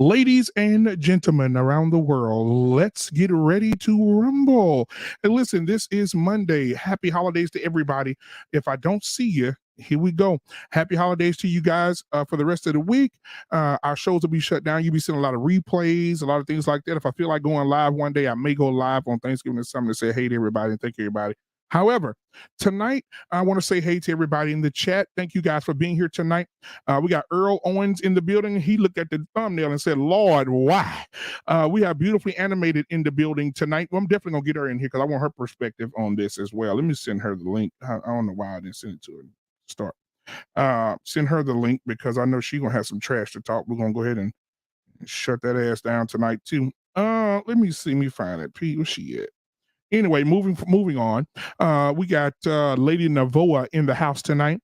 Ladies and gentlemen around the world, let's get ready to rumble. And listen, this is Monday. Happy holidays to everybody. If I don't see you, here we go. Happy holidays to you guys for the rest of the week. Our shows will be shut down. You'll be seeing a lot of replays, a lot of things like that. If I feel like going live one day, I may go live on Thanksgiving or something to say hey to everybody and thank everybody. However, tonight, I want to say hey to everybody in the chat. Thank you guys for being here tonight. We got Earl Owens in the building. He looked at the thumbnail and said, Lord, why? We have Beautifully Animated in the building tonight. Well, I'm definitely going to get her in here because I want her perspective on this as well. Let me send her the link. I don't know why I didn't send it to her to start. Send her the link because I know she's going to have some trash to talk. We're going to go ahead and shut that ass down tonight, too. Let me see me find it. P, where's she at? Anyway, moving on. We got Lady Navoa in the house tonight.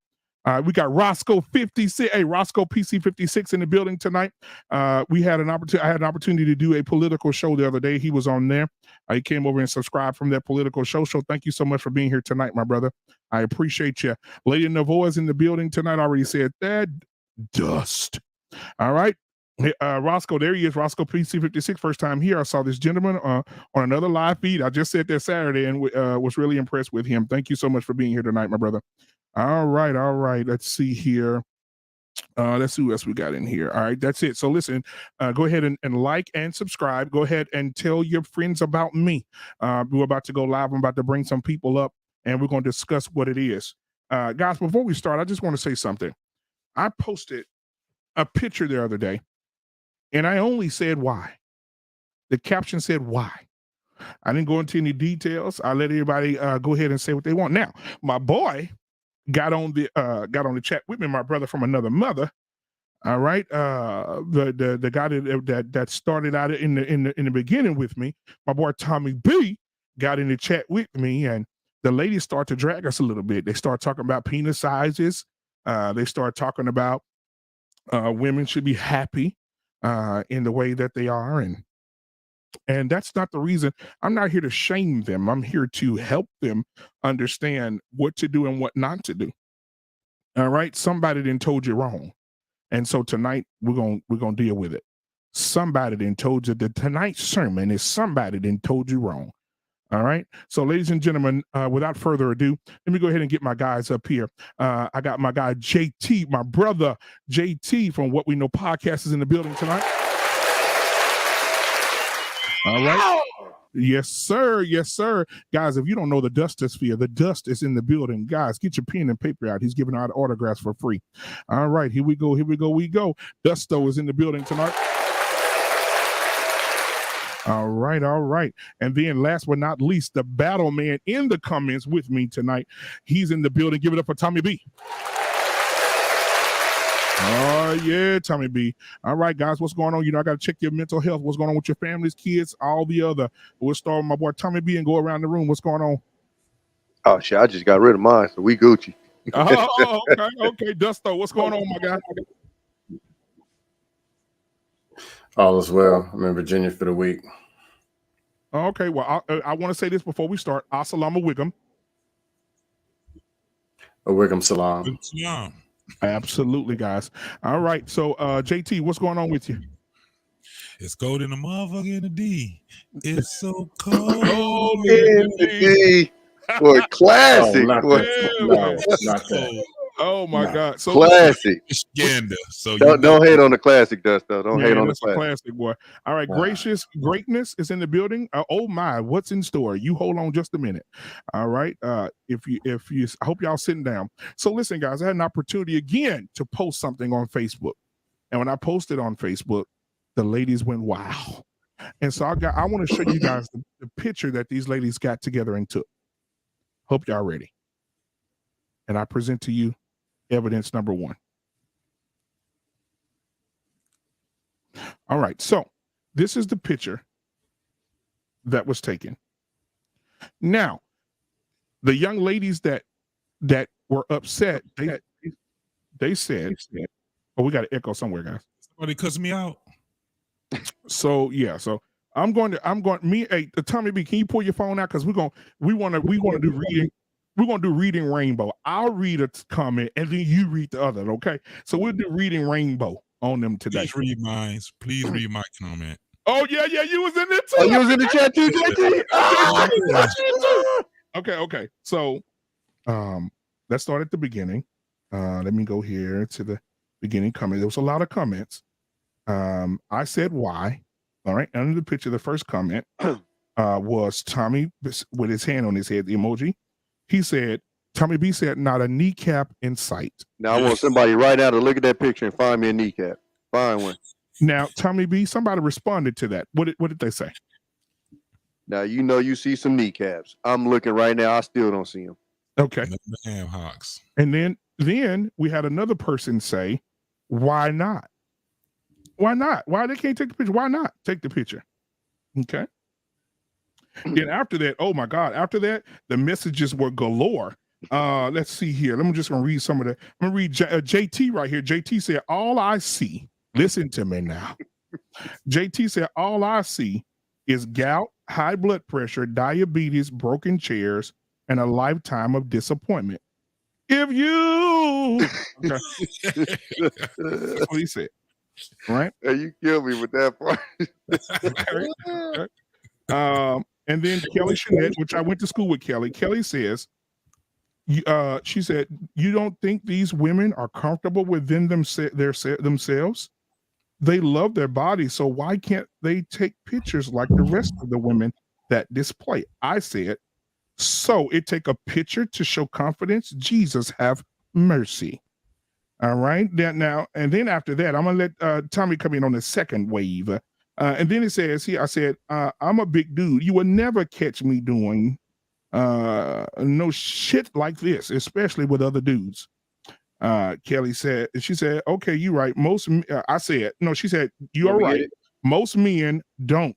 We got Roscoe 56. Hey, Roscoe PC 56 in the building tonight. We had an opportunity. I had an opportunity to do a political show the other day. He was on there. He came over and subscribed from that political show. So thank you so much for being here tonight, my brother. I appreciate you. Lady Navoa is in the building tonight. I already said that. Dust. All right. Roscoe, there he is. Roscoe PC56, first time here. I saw this gentleman on another live feed. I just said that Saturday and was really impressed with him. Thank you so much for being here tonight, my brother. All right. Let's see here. Let's see who else we got in here. All right, that's it. So listen, go ahead and like and subscribe. Go ahead and tell your friends about me. We're about to go live. I'm about to bring some people up, and we're going to discuss what it is. Guys, before we start, I just want to say something. I posted a picture the other day, and I only said why. The caption said why. I didn't go into any details. I let everybody go ahead and say what they want. Now, my boy got on the chat with me, my brother from another mother. All right. The guy that started out in the beginning with me, my boy Tommy B, got in the chat with me, and the ladies start to drag us a little bit. They start talking about penis sizes. They start talking about women should be happy in the way that they are, and that's not the reason. I'm not here to shame them. I'm here to help them understand what to do and what not to do. All right. Somebody done told you wrong. And so tonight we're gonna deal with it. Somebody done told you that tonight's sermon is somebody done told you wrong. All right. So ladies and gentlemen, without further ado, let me go ahead and get my guys up here. I got my guy JT, my brother JT from What We Know Podcast is in the building tonight. All right. Yes, sir. Yes, sir. Guys, if you don't know the Dustosphere, the dust is in the building. Guys, get your pen and paper out. He's giving out autographs for free. All right. Here we go. Dusto is in the building tonight. All right. And then last but not least, the battle man in the comments with me tonight. He's in the building. Give it up for Tommy B. Oh, yeah, Tommy B. All right, guys, what's going on? You know, I got to check your mental health. What's going on with your families, kids, all the other. We'll start with my boy Tommy B and go around the room. What's going on? Oh, shit, I just got rid of mine, so we Gucci. Okay, Dusto, what's going on, my guy? All is well. I'm in Virginia for the week. Okay, well, I want to say this before we start. Assalamu alaikum. Alaikum salam. Yeah. Absolutely, guys. All right, so JT, what's going on with you? It's cold in the motherfucker in the D. It's so cold in the D. Boy, classic. Not that. Oh my God! So classic. Scandal. So don't hate on the classic, Dusto. Don't hate on the classic, boy. All right, Gracious Greatness is in the building. Oh my, what's in store? You hold on just a minute. All right. If you, I hope y'all sitting down. So listen, guys, I had an opportunity again to post something on Facebook, and when I posted on Facebook, the ladies went wow. And so I want to show you guys the picture that these ladies got together and took. Hope y'all ready. And I present to you evidence number one. All right, so this is the picture that was taken. Now, the young ladies that were upset, they said, oh, we got to echo somewhere, guys. Somebody cuss me out. So yeah, so I'm going to Tommy B, can you pull your phone out? Because we want to do reading. We're going to do reading rainbow. I'll read a comment and then you read the other. Okay. So we'll do reading rainbow on them today. Please read my comment. Oh yeah, you was in there too. Oh, you was in the chat too, JT? Okay. So, let's start at the beginning. Let me go here to the beginning comment. There was a lot of comments. I said why. All right. Under the picture, the first comment was Tommy with his hand on his head, the emoji. He said, Tommy B said, not a kneecap in sight. Now I want somebody right now to look at that picture and find me a kneecap. Find one. Now, Tommy B, somebody responded to that. What did they say? Now, you see some kneecaps. I'm looking right now. I still don't see them. Okay. Damn Hawks. And then we had another person say, why not? Why not? Why they can't take the picture? Why not take the picture? Okay. Then after that, oh my God, after that, the messages were galore. Let's see here. I'm just going to read some of the, I'm going to read JT right here. JT said, all I see, listen to me now. JT said, all I see is gout, high blood pressure, diabetes, broken chairs, and a lifetime of disappointment. If you, okay. That's what he said. Right? Hey, you killed me with that part. Okay. And then Kelly Chanette, which I went to school with Kelly. Kelly says, she said, you don't think these women are comfortable within themselves? They love their bodies, so why can't they take pictures like the rest of the women that display? I said, so it take a picture to show confidence? Jesus have mercy. All right. Now, and then after that, I'm gonna let Tommy come in on the second wave. And then it says here, I said, I'm a big dude. You will never catch me doing no shit like this, especially with other dudes. Kelly said, she said, okay, you right. I said, no, she said, you are right. Most men don't.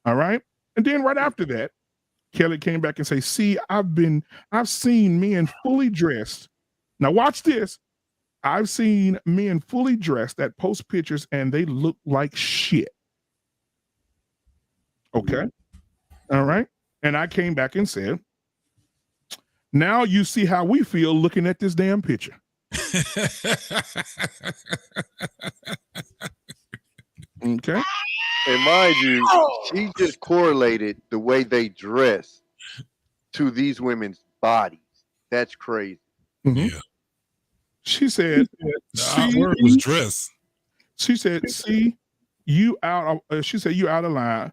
All right. And then right after that, Kelly came back and say, see, I've seen men fully dressed. Now watch this. I've seen men fully dressed that post pictures and they look like shit. Okay. All right. And I came back and said, now you see how we feel looking at this damn picture. Okay. And mind you, she just correlated the way they dress to these women's bodies. That's crazy. Mm-hmm. Yeah. She said, the word was dress. She said, see, you out of, she said, you out of line.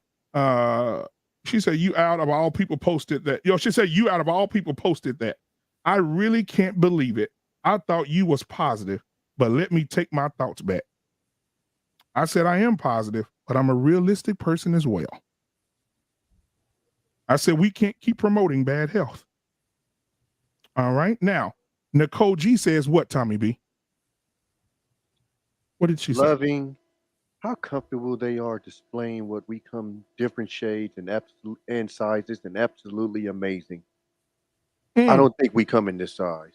She said, you out of all people posted that. She said, you out of all people posted that. I really can't believe it. I thought you was positive, but let me take my thoughts back. I said, I am positive, but I'm a realistic person as well. I said, we can't keep promoting bad health. All right. Now, Nicole G says what, Tommy B? What did she say? Loving how comfortable they are displaying what we come different shades and sizes and absolutely amazing. I don't think we come in this size.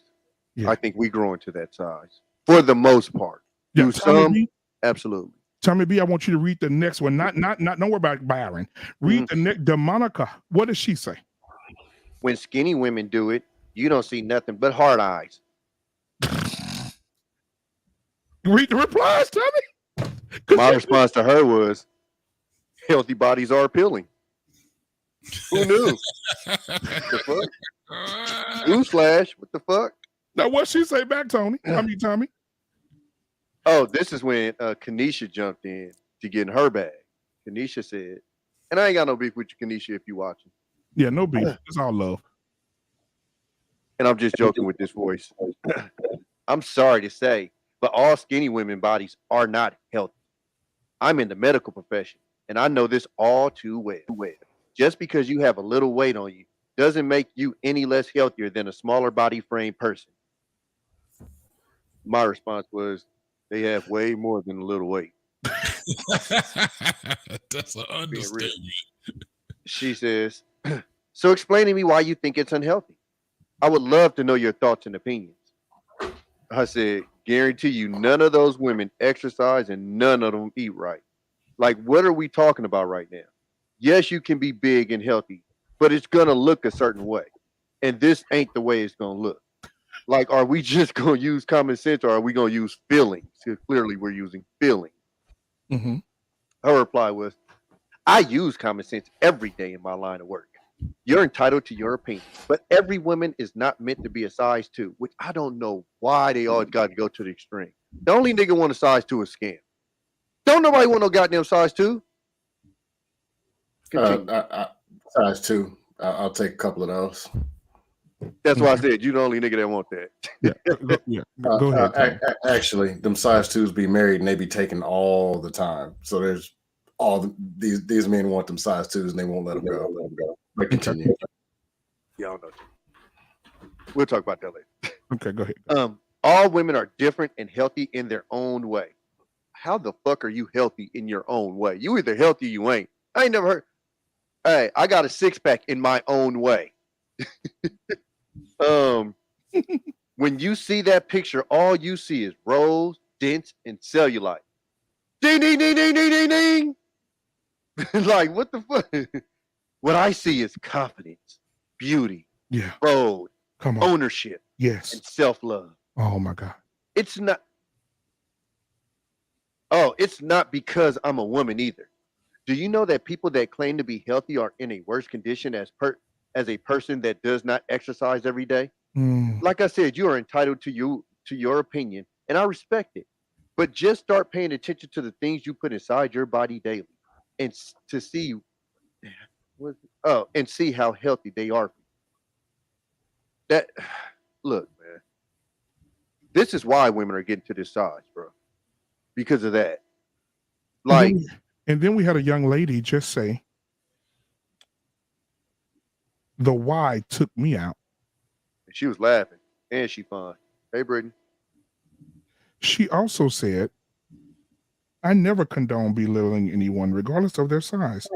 Yeah. I think we grow into that size for the most part. Yeah, do some, B, absolutely. Tommy B, I want you to read the next one. Not don't worry about Byron. Read the next. DeMonica, what does she say? When skinny women do it, you don't see nothing but hard eyes. Read the replies, Tommy. My response to her was, healthy bodies are appealing. Who knew? The fuck? Newsflash, what the fuck? Now, what she say back, Tony? Tommy? Oh, this is when Kanisha jumped in to get in her bag. Kanisha said, and I ain't got no beef with you, Kanisha, if you watching. Yeah, no beef. It's all love. And I'm just joking with this voice. I'm sorry to say, but all skinny women bodies are not healthy. I'm in the medical profession, and I know this all too well. Just because you have a little weight on you doesn't make you any less healthier than a smaller body frame person. My response was, they have way more than a little weight. That's an understatement. She says, so explain to me why you think it's unhealthy. I would love to know your thoughts and opinions. I said, guarantee you none of those women exercise and none of them eat right. Like, what are we talking about right now? Yes, you can be big and healthy, but it's going to look a certain way. And this ain't the way it's going to look. Like, are we just gonna use common sense, or are we gonna use feelings? 'Cause clearly, we're using feelings. Mm-hmm. Her reply was, "I use common sense every day in my line of work. You're entitled to your opinion, but every woman is not meant to be a size 2, which I don't know why they always got to go to the extreme. The only nigga want a size 2 is scam. Don't nobody want no goddamn size 2. Size 2. I'll take a couple of those. That's why I said you the only nigga that want that. Go ahead. Actually, them size 2s be married and they be taken all the time. So there's these men want them size 2s and they won't let them go. But continue. Y'all know. We'll talk about that later. Okay, go ahead. All women are different and healthy in their own way. How the fuck are you healthy in your own way? You either healthy or you ain't. I ain't never heard. Hey, I got a 6-pack in my own way. When you see that picture, all you see is rolls, dents, and cellulite. Ding, ding, ding, ding, ding, ding, ding. Like, what the fuck? What I see is confidence, beauty, road, come on, ownership, yes, and self-love. Oh my God. It's not because I'm a woman either. Do you know that people that claim to be healthy are in a worse condition as a person that does not exercise every day? Like I said, you are entitled to your opinion, and I respect it. But just start paying attention to the things you put inside your body daily, and to see how healthy they are. That look, man. This is why women are getting to this size, bro. Because of that. Like, and then we had a young lady just say, "The why took me out." And she was laughing, and she fine. Hey, Brittany. She also said, "I never condone belittling anyone, regardless of their size.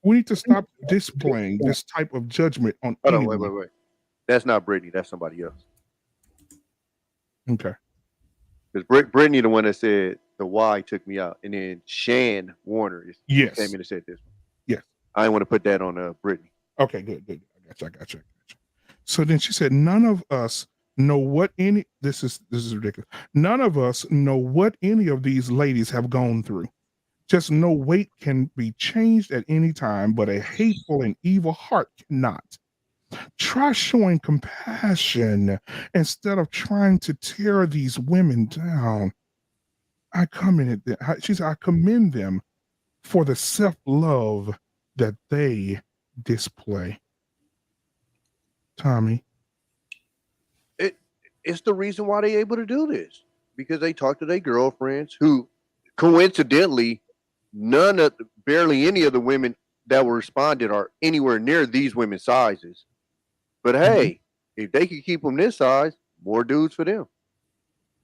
We need to stop displaying this type of judgment on anyone." Wait. That's not Brittany. That's somebody else. Okay. Because Brittany, the one that said the why took me out, and then Shan Warner came in and said this one. Yes. I didn't want to put that on Brittany. Okay, good. I got you. So then she said, "None of us know what any this is ridiculous. None of us know what any of these ladies have gone through. Just no weight can be changed at any time, but a hateful and evil heart cannot. Try showing compassion instead of trying to tear these women down. I commend them for the self-love that they display." Tommy. It's the reason why they're able to do this. Because they talk to their girlfriends who, coincidentally, barely any of the women that were responded are anywhere near these women's sizes. But hey, if they could keep them this size, more dudes for them.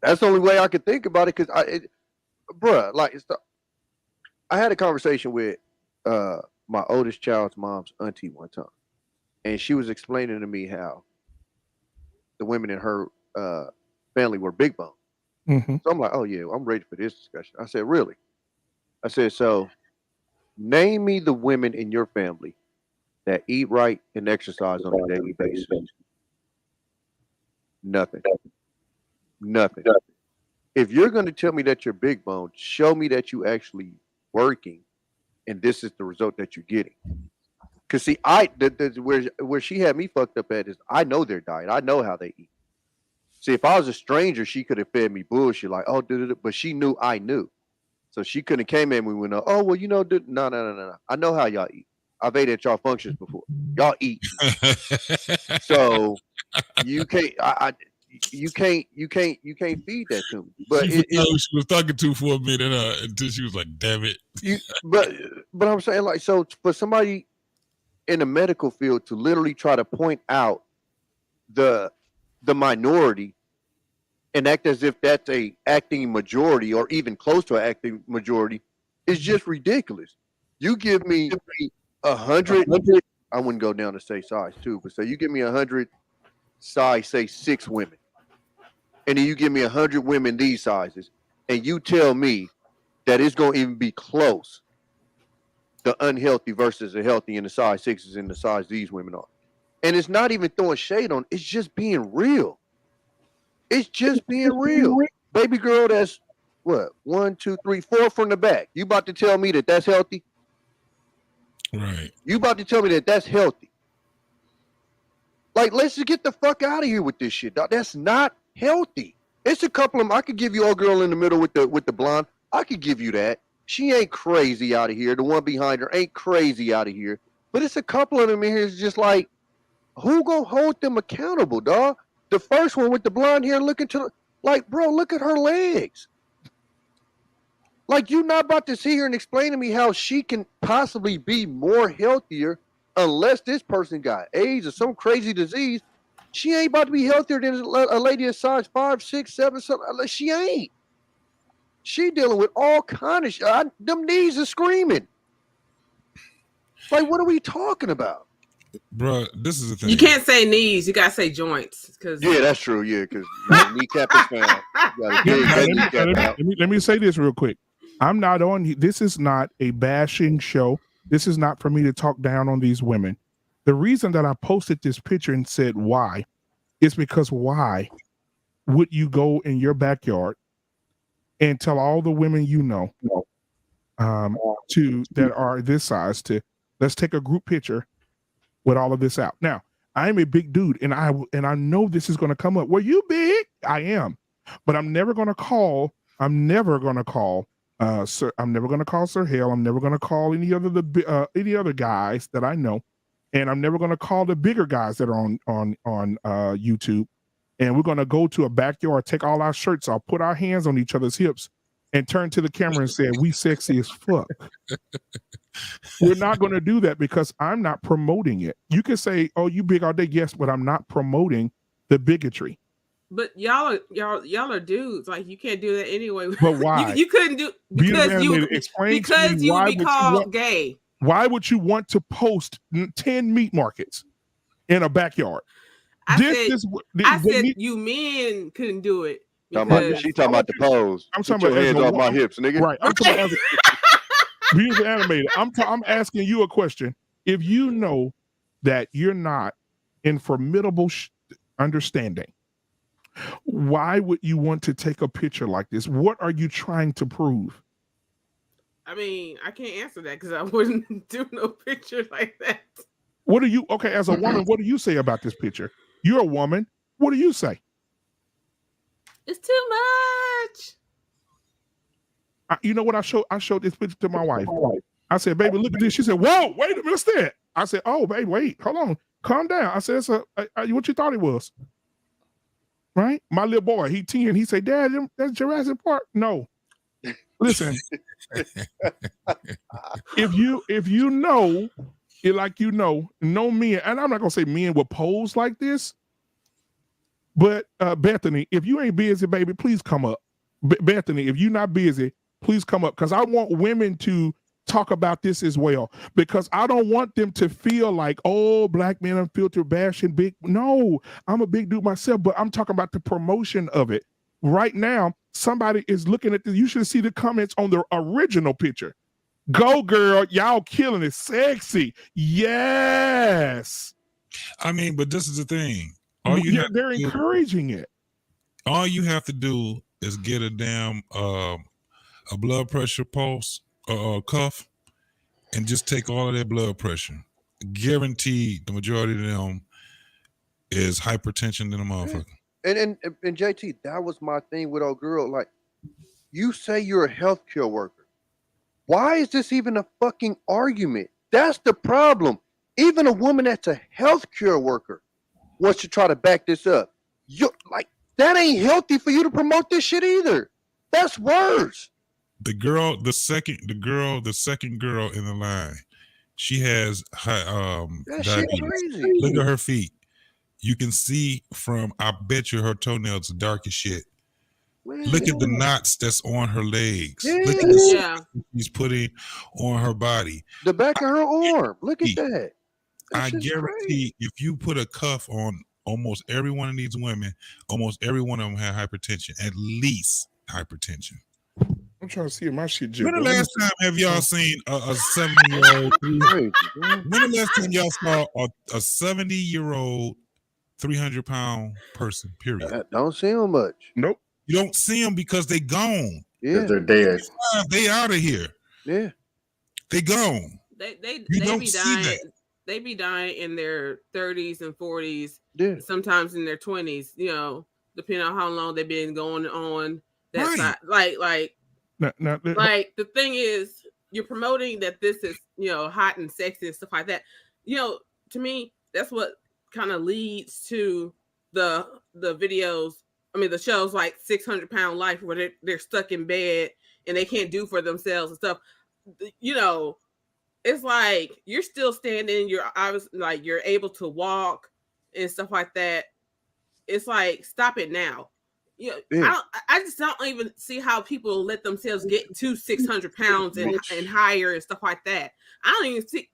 That's the only way I could think about it. Because I had a conversation with my oldest child's mom's auntie one time, and she was explaining to me how the women in her family were big bone. Mm-hmm. So I'm like, oh yeah, I'm ready for this discussion. I said, really? I said, so name me the women in your family that eat right and exercise on a daily basis. Nothing. If you're going to tell me that you're big bone, show me that you actually working, and this is the result that you're getting. Because see, where she had me fucked up at is I know their diet. I know how they eat. See, if I was a stranger, she could have fed me bullshit like, oh, but she knew I knew. So she couldn't have came in and we went, oh, well, no. I know how y'all eat. I've ate at y'all functions before. Y'all eat. So you can't feed that to me. But she was talking to for a minute until she was like, damn it. But I'm saying, like, so for somebody in the medical field to literally try to point out the minority and act as if that's a acting majority or even close to an acting majority is just ridiculous. You give me 100, I wouldn't go down to say size 2, but say you give me 100 size, say 6 women, and then you give me 100 women these sizes, and you tell me that it's going to even be close, the unhealthy versus the healthy in the size 6s and the size these women are. And it's not even throwing shade on, it's just being real. It's just being real. Baby girl, that's what 1, 2, 3, 4 from the back. You about to tell me that that's healthy? Right. You about to tell me that that's healthy? Like, let's just get the fuck out of here with this shit, dog. That's not healthy. It's a couple of them. I could give you old girl in the middle with the blonde. I could give you that. She ain't crazy out of here. The one behind her ain't crazy out of here. But it's a couple of them in here. It's just like, who gonna hold them accountable, dog? The first one with the blonde hair looking to the, like, bro, look at her legs. Like, you not about to sit here and explain to me how she can possibly be more healthier unless this person got AIDS or some crazy disease. She ain't about to be healthier than a lady of size 5, 6, 7, something. She ain't. She dealing with all kind of shit. Them knees are screaming. Like, what are we talking about? Bro, this is the thing. You can't say knees. You gotta say joints. Yeah, that's true. Yeah, because kneecap is found. Let me say this real quick. I'm not on. This is not a bashing show. This is not for me to talk down on these women. The reason that I posted this picture and said why is because why would you go in your backyard and tell all the women you know that are this size to let's take a group picture with all of this out. Now, I'm a big dude and I know this is going to come up. Well, you big? I am. But I'm never going to call Sir. I'm never going to call Sir Hale. I'm never going to call any other guys that I know. And I'm never going to call the bigger guys that are on YouTube. And we're going to go to a backyard, take all our shirts off, put our hands on each other's hips, and turn to the camera and say, we sexy as fuck. We're not going to do that because I'm not promoting it. You can say, oh, you big all day. Yes, but I'm not promoting the bigotry. But y'all are dudes. Like, you can't do that anyway. But why? you couldn't do because you would be called gay. Why would you want to post 10 meat markets in a backyard? I said you men couldn't do it. She talking about the pose. I'm talking about hands off my hips, nigga. Right. I'm talking about being animated. I'm asking you a question. If you know that you're not in formidable understanding, why would you want to take a picture like this? What are you trying to prove? I mean, I can't answer that because I wouldn't do no picture like that. What do you, okay, as a woman, what do you say about this picture? You're a woman. What do you say? It's too much. You know what? I showed this picture to my wife. I said, baby, look at this. She said, whoa, wait a minute, what's that? I said, oh, baby, wait, hold on. Calm down. I said, what you thought it was? Right? My little boy, he 10. He said, Dad, that's Jurassic Park. No. Listen, if you know, like no men, and I'm not gonna say men will pose like this, but Bethany, if you ain't busy, baby, please come up. Bethany, if you're not busy, please come up because I want women to talk about this as well because I don't want them to feel like, oh, Black Man Unfiltered bashing big. No, I'm a big dude myself, but I'm talking about the promotion of it. Right now, somebody is looking at this. You should see the comments on the original picture. Go, girl. Y'all killing it. Sexy. Yes. I mean, but this is the thing. They're encouraging it. All you have to do is get a damn a blood pressure pulse cuff and just take all of that blood pressure. Guaranteed the majority of them is hypertension than a motherfucker. And JT, that was my thing with old girl. Like, you say you're a healthcare worker. Why is this even a fucking argument? That's the problem. Even a woman that's a healthcare worker wants to try to back this up. You like that ain't healthy for you to promote this shit either. That's worse. The second girl in the line, she has diabetes. Look at her feet. You can see from, I bet you her toenails are dark as shit. Look at the knots that's on her legs. Yeah. Look at the she's putting on her body. The back of her arm. Look at that. I guarantee if you put a cuff on almost every one of these women, almost every one of them had hypertension, at least hypertension. I'm trying to see if my shit jiggle. When the last time have y'all seen a 70-year-old? When the last time y'all saw a 70-year-old 300-pound person, period. Don't see them much. Nope. You don't see them because they gone. Yeah, Yeah, they're dead. They out of here. yeah. They gone. They You they don't be see dying. that. They be dying in their 30s and 40s, Yeah. sometimes in their 20s. You know, depending on how long they've been going on that Right. side. Like the thing is, you're promoting that this is, you know, hot and sexy and stuff like that. You know, to me, that's what kind of leads to the videos. I mean, the shows like 600-Pound Life, where they're stuck in bed and they can't do for themselves and stuff. You know, it's like you're still standing. You're obviously like you're able to walk and stuff like that. It's like, stop it now. You know, Yeah. I just don't even see how people let themselves get to 600 pounds and higher and stuff like that. I don't even see.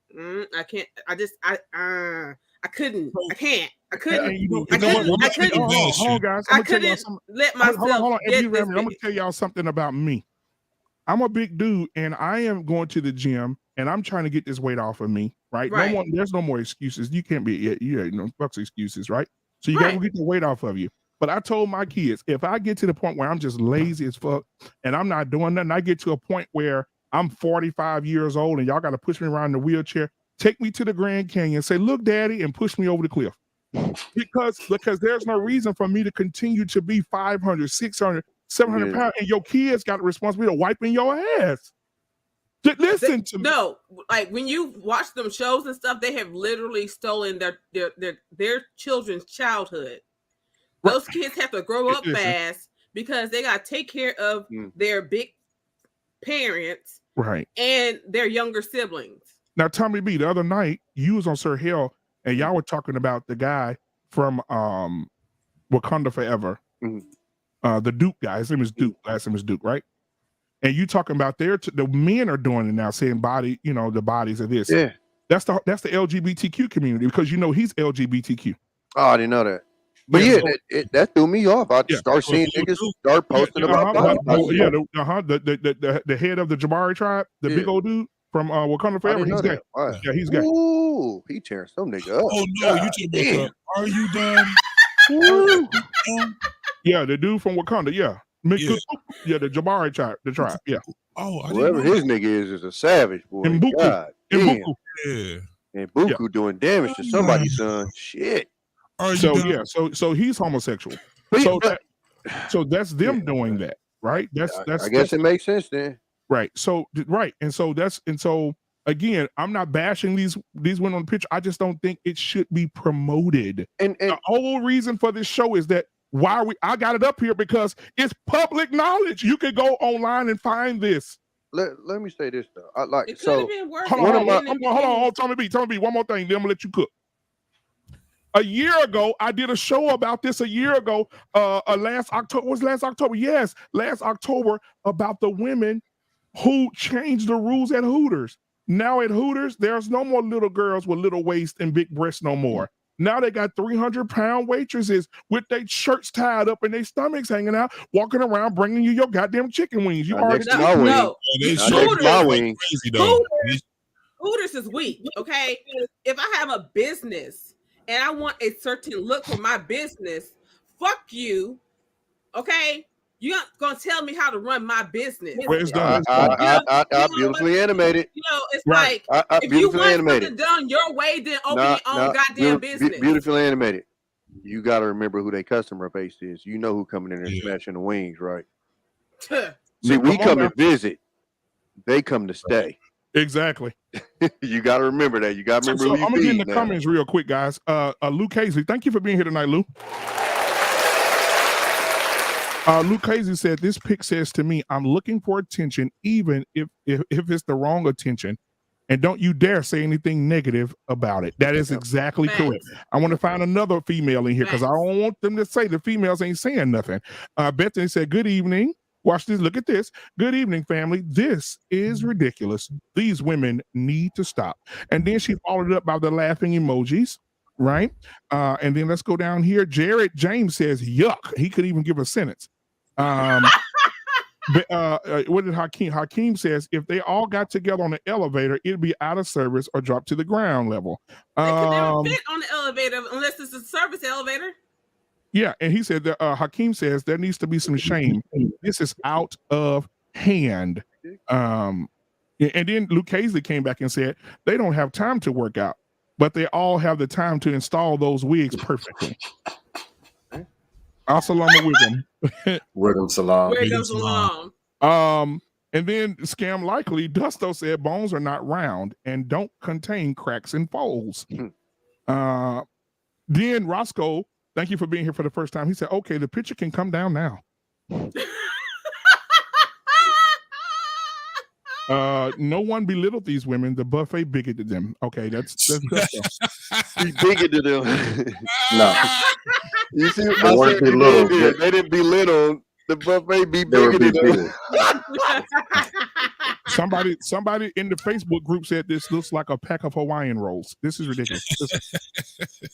I can't. I couldn't. I can't. I couldn't. I couldn't. Hold on, guys. I couldn't let myself. Hold on. Get this I'm gonna tell y'all something about me. I'm a big dude, and I am going to the gym, and I'm trying to get this weight off of me. Right? Right. There's no more excuses. You can't be. No fucks excuses. Right? So you gotta get the weight off of you. But I told my kids, if I get to the point where I'm just lazy as fuck and I'm not doing nothing, I get to a point where I'm 45 years old and y'all got to push me around in the wheelchair, take me to the Grand Canyon, say, look, daddy, and push me over the cliff. Because there's no reason for me to continue to be 500, 600, 700 pounds, and your kids got the responsibility of wiping your ass. Listen to me. No, like when you watch them shows and stuff, they have literally stolen their children's childhood. Those kids have to grow up fast because they got to take care of their big parents, right, and their younger siblings. Now, Tommy B, the other night you was on Sir Hill and y'all were talking about the guy from Wakanda Forever, the Duke guy. His name is Duke. Last name is Duke, right? And you talking about the men are doing it now, saying body, you know, the bodies of this. Yeah, that's the LGBTQ community, because you know he's LGBTQ. Oh, I didn't know that. But that threw me off. I start seeing niggas start posting about the head of the Jabari tribe, the big old dude from Wakanda Forever. He's gay. Right. Yeah, he's gay. Ooh, he tearing some nigga up. Oh no, you talking about Are You Done? Yeah, the dude from Wakanda. Yeah, the Jabari tribe. The tribe. Yeah. Oh, whoever his nigga is a savage, boy. And Buku. Yeah. And Buku doing damage to somebody's son. Shit. So he's homosexual. So that's them doing that, right? I guess it makes sense then. Right. So again, I'm not bashing these women on the picture. I just don't think it should be promoted. And the whole reason for this show is that I got it up here because it's public knowledge. You can go online and find this. Let me say this though. I like it so. Have been worse. Hold on, Tommy B, one more thing. Then I'm gonna let you cook. A year ago, I did a show about this. A year ago, last October? Yes, last October, about the women who changed the rules at Hooters. Now at Hooters, there's no more little girls with little waist and big breasts no more. Now they got 300-pound waitresses with their shirts tied up and their stomachs hanging out, walking around bringing you your goddamn chicken wings. You already no. Hooters is weak. Okay, if I have a business and I want a certain look for my business, fuck you. Okay? You're not gonna tell me how to run my business. Well, it's done. I beautifully animated. You know, it's like if you want something done your way, then open your own goddamn business. Beautifully animated. You gotta remember who their customer base is. You know who coming in there smashing the wings, right? See, we come to visit. They come to stay. Exactly. You got to remember that. You got to remember who you I'm going to get in the now. comments real quick, guys. Lou Casey, thank you for being here tonight, Lou. Lou Casey said, this pic says to me, I'm looking for attention, even if it's the wrong attention. And don't you dare say anything negative about it. That is exactly correct. I want to find another female in here because I don't want them to say the females ain't saying nothing. Bethany said, good evening. Watch this. Look at this. Good evening, family. This is ridiculous. These women need to stop. And then she followed it up by the laughing emojis, right? And then let's go down here. Jared James says, yuck. He could even give a sentence. What did Hakeem says? If they all got together on the elevator, it'd be out of service or drop to the ground level. They can never fit on the elevator unless it's a service elevator. Yeah, and he said that Hakeem says there needs to be some shame. This is out of hand. And then Luke Hazley came back and said they don't have time to work out, but they all have the time to install those wigs perfectly. Assalamu alaikum. Wigum salam. Wigum salam. And then Scam Likely, Dusto said bones are not round and don't contain cracks and folds. Then Roscoe, thank you for being here for the first time. He said, okay, the picture can come down now. No one belittled these women. The buffet bigoted them. Okay, that's he bigoted them. No. You see, they didn't belittle. The buffet be bigoted them. Somebody in the Facebook group said this looks like a pack of Hawaiian rolls. This is ridiculous.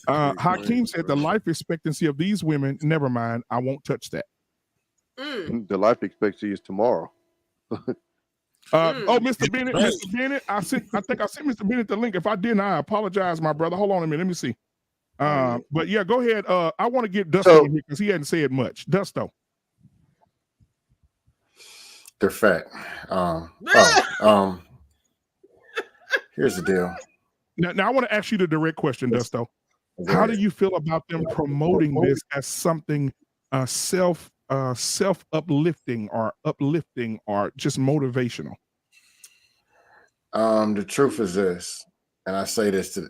Hakeem said the life expectancy of these women, never mind, I won't touch that. The life expectancy is tomorrow. Mr. Bennett, I think I sent Mr. Bennett the link. If I didn't, I apologize, my brother. Hold on a minute, let me see. But yeah, go ahead. I want to get Dusto in here because he hadn't said much. Dusto. They're fat. Here's the deal. Now I want to ask you the direct question, Dusto. How do you feel about them promoting this as something self uplifting or just motivational? The truth is this, and I say this to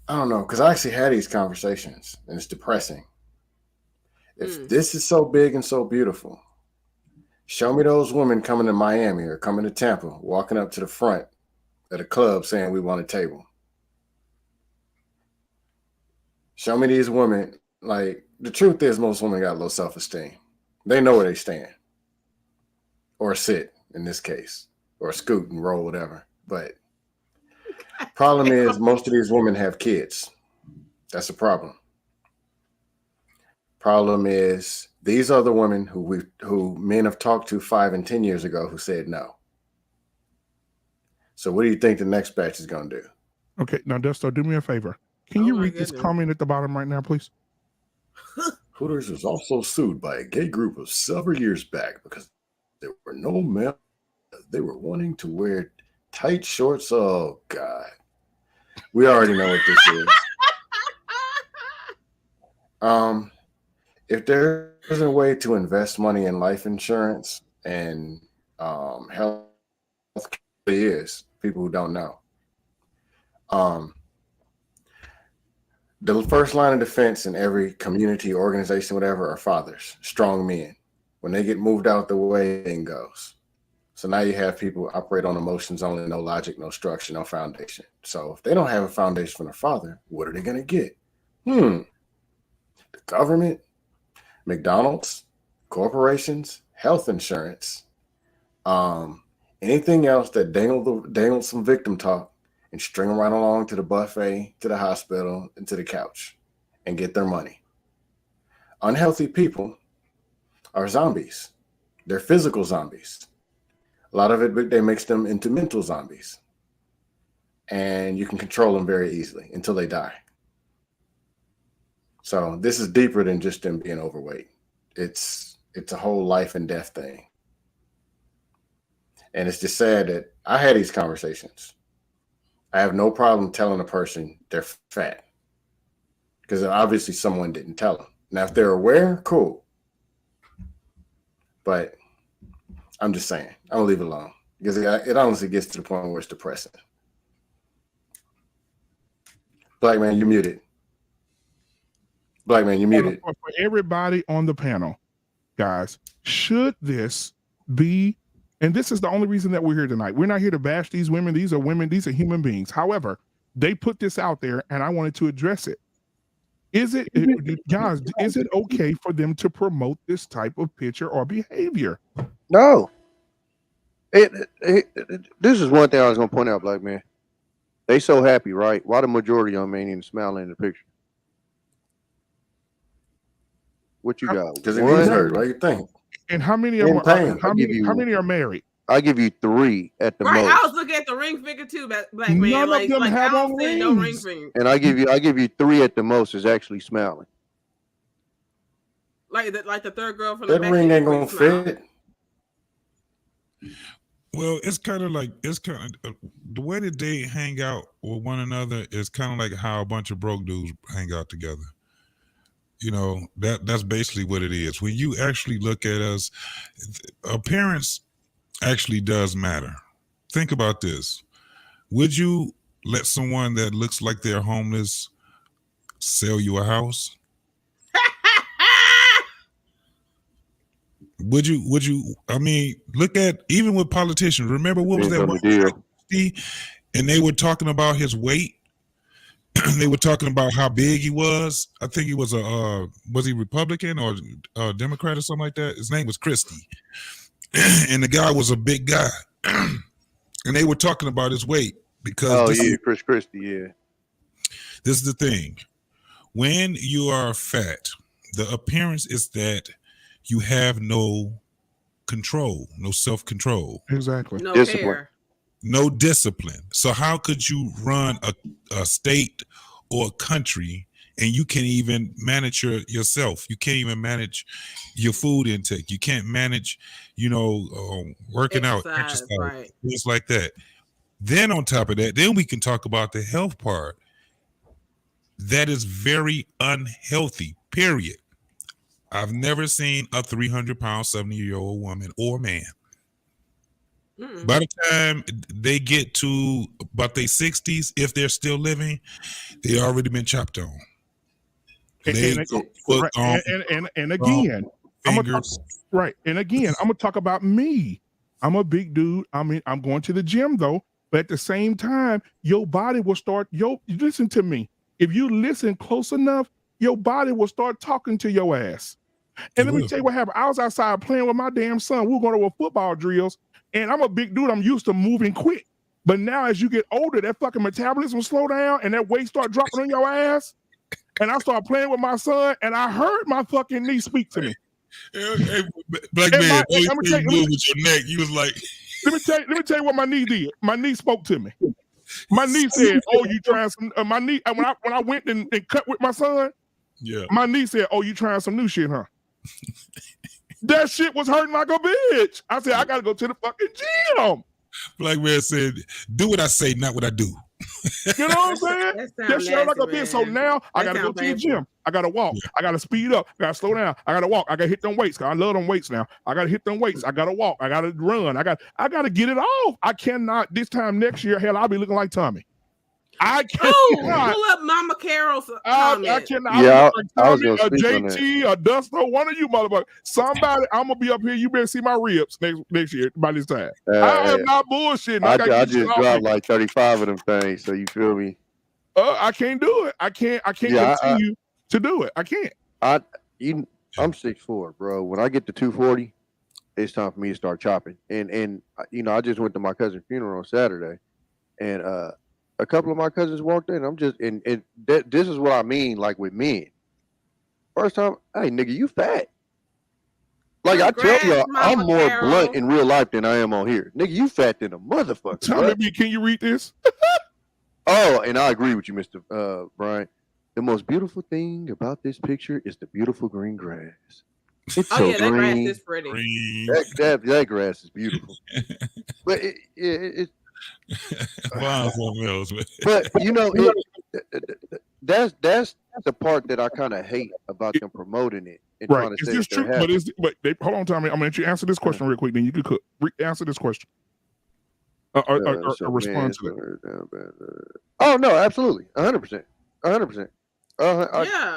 I don't know, because I actually had these conversations and it's depressing. If this is so big and so beautiful, show me those women coming to Miami or coming to Tampa, walking up to the front of the club saying we want a table. Show me these women. Like, the truth is most women got low self-esteem. They know where they stand. Or sit, in this case. Or scoot and roll, whatever. But problem is most of these women have kids. That's a problem. Problem is these are the women who men have talked to 5 and 10 years ago who said no. So what do you think the next batch is going to do? Okay, now Dusto, do me a favor. Can you read this comment at the bottom right now, please? Hooters was also sued by a gay group of several years back because there were no men. They were wanting to wear tight shorts. Oh, God. We already know what this is. If there is a way to invest money in life insurance and health is people who don't know. The first line of defense in every community, organization, whatever, are fathers, strong men. When they get moved out the way, it goes. So now you have people operate on emotions only, no logic, no structure, no foundation. So if they don't have a foundation from their father, what are they going to get? The government, McDonald's, corporations, health insurance, anything else that dangle some victim talk and string them right along to the buffet, to the hospital, and to the couch and get their money. Unhealthy people are zombies. They're physical zombies. A lot of it, they mix them into mental zombies. And you can control them very easily until they die. So this is deeper than just them being overweight. It's a whole life and death thing. And it's just sad that I had these conversations. I have no problem telling a person they're fat because obviously someone didn't tell them. Now, if they're aware, cool. But I'm just saying, I'm gonna leave it alone because it honestly gets to the point where it's depressing. Black man, you're muted. Black man, you're muted. For everybody on the panel, guys, should this be, and this is the only reason that we're here tonight. We're not here to bash these women. These are women. These are human beings. However, they put this out there and I wanted to address it. Guys, is it okay for them to promote this type of picture or behavior? No. This is one thing I was going to point out, Black man. They so happy, right? Why the majority of them ain't even smiling in the picture? What you got? Because it means hurt. What do you think? And how many of them are? How many are married? I give you 3 at the most. I was looking at the ring finger too, Black Man. None of them have on rings. No ring finger. And I give you 3 at the most is actually smiling. Like the third girl from that the back. ring ain't gonna fit. Well, it's kind of the way that they hang out with one another is kind of like how a bunch of broke dudes hang out together. You know, that's basically what it is. When you actually look at us, appearance actually does matter. Think about this. Would you let someone that looks like they're homeless sell you a house? Would you? I mean, look at even with politicians. Remember what was that one? And they were talking about his weight. They were talking about how big he was. I think he was was he Republican or Democrat or something like that? His name was Christie. And the guy was a big guy. And they were talking about his weight because Chris Christie, yeah. This is the thing. When you are fat, the appearance is that you have no control, no self-control. Exactly. No discipline. care. No discipline. So how could you run a state or a country and you can't even manage yourself? You can't even manage your food intake. You can't manage, working out, exercise, right. Things like that. Then on top of that, then we can talk about the health part. That is very unhealthy, period. I've never seen a 300-pound, 70-year-old woman or man. Mm-mm. By the time they get to about their 60s, if they're still living, they already been chopped on. And again, I'm gonna talk about me. I'm a big dude. I mean, I'm going to the gym though, but at the same time, your body will start. Listen to me. If you listen close enough, your body will start talking to your ass. And let me tell you what happened. I was outside playing with my damn son. We were going to a football drills, and I'm a big dude. I'm used to moving quick. But now as you get older, that fucking metabolism slow down and that weight start dropping on your ass. And I started playing with my son, and I heard my fucking knee speak to me. Hey, Black Man, you with your neck. You was like, let me tell you what my knee did. My knee spoke to me. My knee said, "Oh, you trying some?" My knee when I went and cut with my son. Yeah. My knee said, "Oh, you trying some new shit, huh?" That shit was hurting like a bitch. I said, "I gotta go to the fucking gym." Black Man said, "Do what I say, not what I do." You know what I'm saying? That shit like a bitch. So now I gotta go to the gym. I gotta walk. Yeah. I gotta speed up. I gotta slow down. I gotta walk. I gotta hit them weights. Cause I love them weights now. I gotta hit them weights. I gotta walk. I gotta run. I gotta get it off. I cannot this time next year. Hell, I'll be looking like Tommy. I cannot. Pull up Mama Carol's comment. I cannot. Yeah, I was gonna speak on that. JT, a Dusto, one of you motherfuckers. Somebody, I'm gonna be up here. You better see my ribs next year by this time. I am not bullshitting. I just dropped like 35 of them things. So you feel me? I can't do it. I can't continue to do it. I can't. I'm 6'4", bro. When I get to 240, it's time for me to start chopping. And I just went to my cousin's funeral on Saturday, and a couple of my cousins walked in. I'm just this is what I mean, like with men. First time, hey nigga, you fat. Like I tell y'all, I'm more blunt in real life than I am on here. Nigga, you fat than a motherfucker. Tell me, can you read this? Oh, and I agree with you, Mr. Brian. The most beautiful thing about this picture is the beautiful green grass. It's so that green. grass is pretty. That grass is beautiful. But it's but that's the part that I kind of hate about them promoting it and trying to say it's true. But hold on, Tommy. I'm gonna let you answer this question real quick. Then you could answer this question. Or respond to it. Oh no, absolutely, 100%, 100%.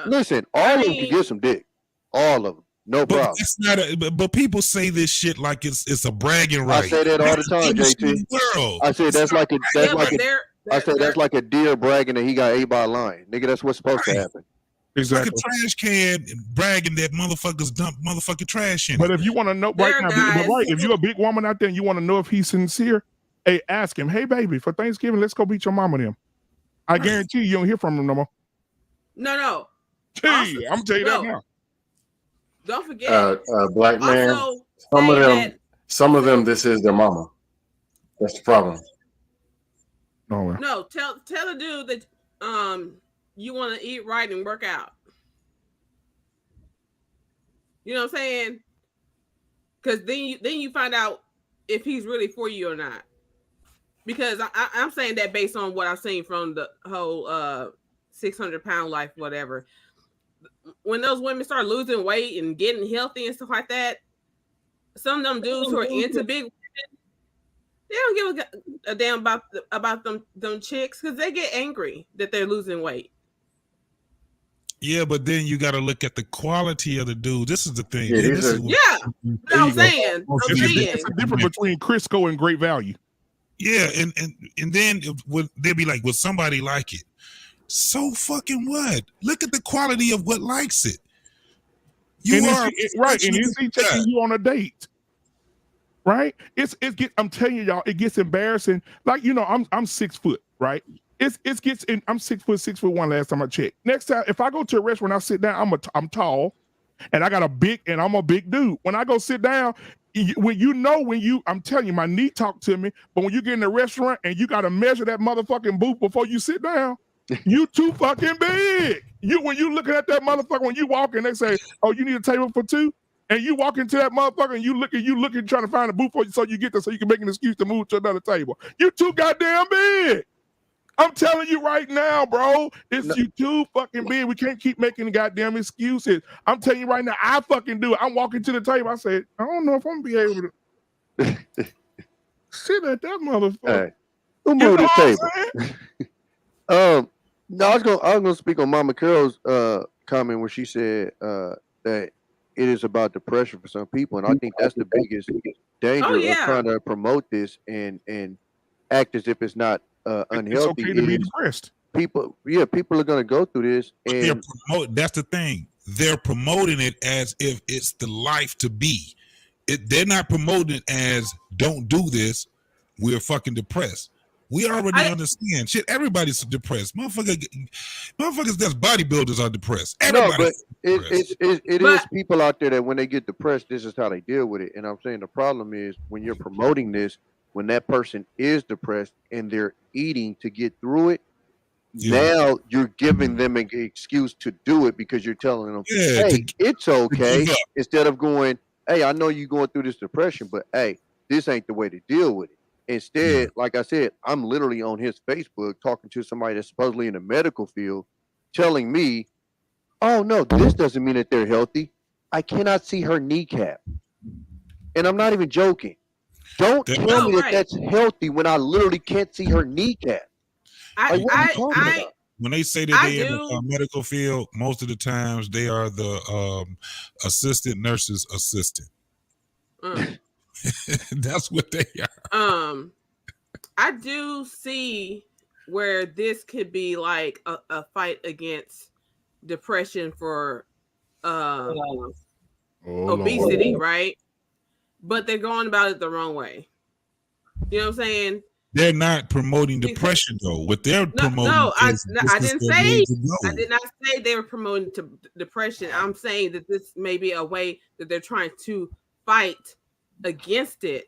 Listen, all of them can get some dick. All of them. No problem. It's not but people say this shit like it's a bragging right. I say that all the time, JT. I say that's like a deer bragging that he got ate by a lion. Nigga, that's what's supposed to happen. Exactly. It's like a trash can bragging that motherfuckers dump motherfucking trash in. But if you want to know if you're a big woman out there and you want to know if he's sincere, hey, ask him, hey baby, for Thanksgiving, let's go beat your mama them. I guarantee you don't hear from him no more. No. Gee, I'm gonna tell you that now. don't forget, Black Man. also Some of them, this is their mama. That's the problem. No, tell the dude that you want to eat right and work out. You know what I'm saying? Because then you find out if he's really for you or not. Because I'm saying that based on what I've seen from the whole 600-pound life, whatever. When those women start losing weight and getting healthy and stuff like that, some of them dudes who are into big women, they don't give a damn about them chicks because they get angry that they're losing weight. Yeah, but then you got to look at the quality of the dude. This is the thing. I'm saying. It's a difference between Crisco and Great Value. Yeah, and then they'll be like, "Will somebody like it?" So fucking what? Look at the quality of what likes it. Right, and is he taking you on a date? Right? I'm telling you, y'all, it gets embarrassing. Like, you know, I'm 6 foot, right? I'm 6'1" last time I checked. Next time, if I go to a restaurant, I sit down, I'm tall, and I'm a big dude. When I go sit down, I'm telling you, my knee talk to me, but when you get in the restaurant and you got to measure that motherfucking booth before you sit down, you too fucking big. When you looking at that motherfucker, when you walk in, they say, "Oh, you need a table for two?" And you walk into that motherfucker and you looking, trying to find a booth for you so you get there so you can make an excuse to move to another table. You too goddamn big. I'm telling you right now, bro. You too fucking big. We can't keep making goddamn excuses. I'm telling you right now, I fucking do it. I'm walking to the table. I said, I don't know if I'm gonna be able to sit at that motherfucker. Hey, who moved the table? No, I was gonna speak on Mama Carol's comment where she said that it is about depression for some people, and I think that's the biggest danger of trying to promote this and act as if it's not unhealthy. It's okay to be depressed. People are gonna go through this, and that's the thing. They're promoting it as if it's the life to be. They're not promoting it as don't do this. We're fucking depressed. We already understand. Shit, everybody's depressed. Motherfuckers that's bodybuilders are depressed. Everybody. No, but it is people out there that when they get depressed, this is how they deal with it. And I'm saying the problem is when you're promoting this, when that person is depressed and they're eating to get through it, now you're giving them an excuse to do it because you're telling them, hey, it's okay. Instead of going, hey, I know you're going through this depression, but hey, this ain't the way to deal with it. Instead, like I said, I'm literally on his Facebook talking to somebody that's supposedly in the medical field telling me, oh, no, this doesn't mean that they're healthy. I cannot see her kneecap. And I'm not even joking. Don't tell me that that's healthy when I literally can't see her kneecap. When they say that they're in the medical field, most of the times they are the assistant nurse's assistant. That's what they are. I do see where this could be like a fight against depression for obesity, right? But they're going about it the wrong way. You know what I'm saying? They're not promoting depression though. What they're promoting I did not say they were promoting depression. I'm saying that this may be a way that they're trying to fight against it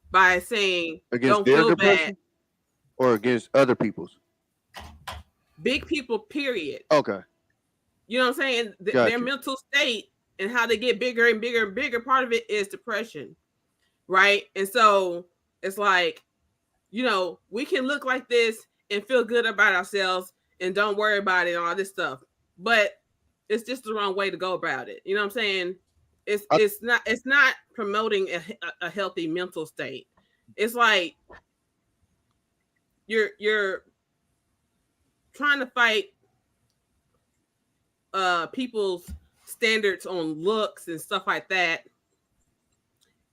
by saying against their depression or against other people's big people, period. Okay. You know what I'm saying? Their mental state and how they get bigger and bigger and bigger, part of it is depression, right? And so it's like, you know, we can look like this and feel good about ourselves and don't worry about it and all this stuff, but it's just the wrong way to go about it. You know what I'm saying? It's not promoting a healthy mental state. It's like you're trying to fight people's standards on looks and stuff like that,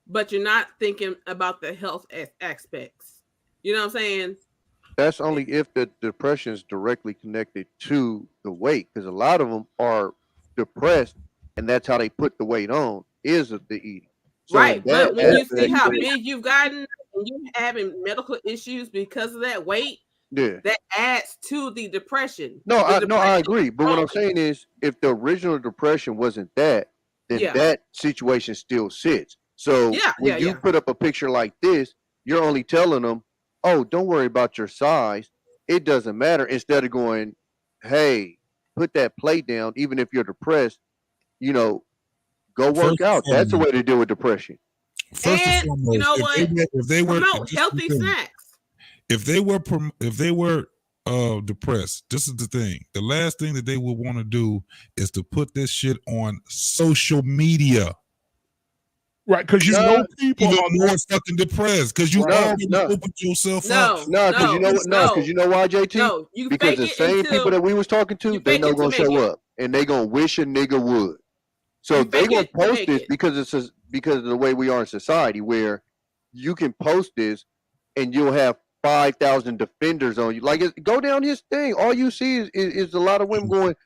but you're not thinking about the health aspects. You know what I'm saying? That's only if the depression is directly connected to the weight, because a lot of them are depressed, and that's how they put the weight on is the eating. So right, but when you see how big you've gotten and you're having medical issues because of that weight, that adds to the depression. I agree. But what I'm saying is, if the original depression wasn't that, then that situation still sits. So when you put up a picture like this, you're only telling them, oh, don't worry about your size. It doesn't matter. Instead of going, hey, put that plate down, even if you're depressed, you know, go work out. That's the way to deal with depression. First and foremost, you know if they were healthy snacks. If they were depressed, this is the thing. The last thing that they would want to do is to put this shit on social media. Right, because you know people are more fucking depressed because you already opened yourself up. Because you know what? Because you know why, JT? Because the same people that we was talking to, they not gonna show up, and they gonna wish a nigga would. So they gonna post this because it's because of the way we are in society, where you can post this and you'll have 5,000 defenders on you. Like, go down his thing. All you see is a lot of women going,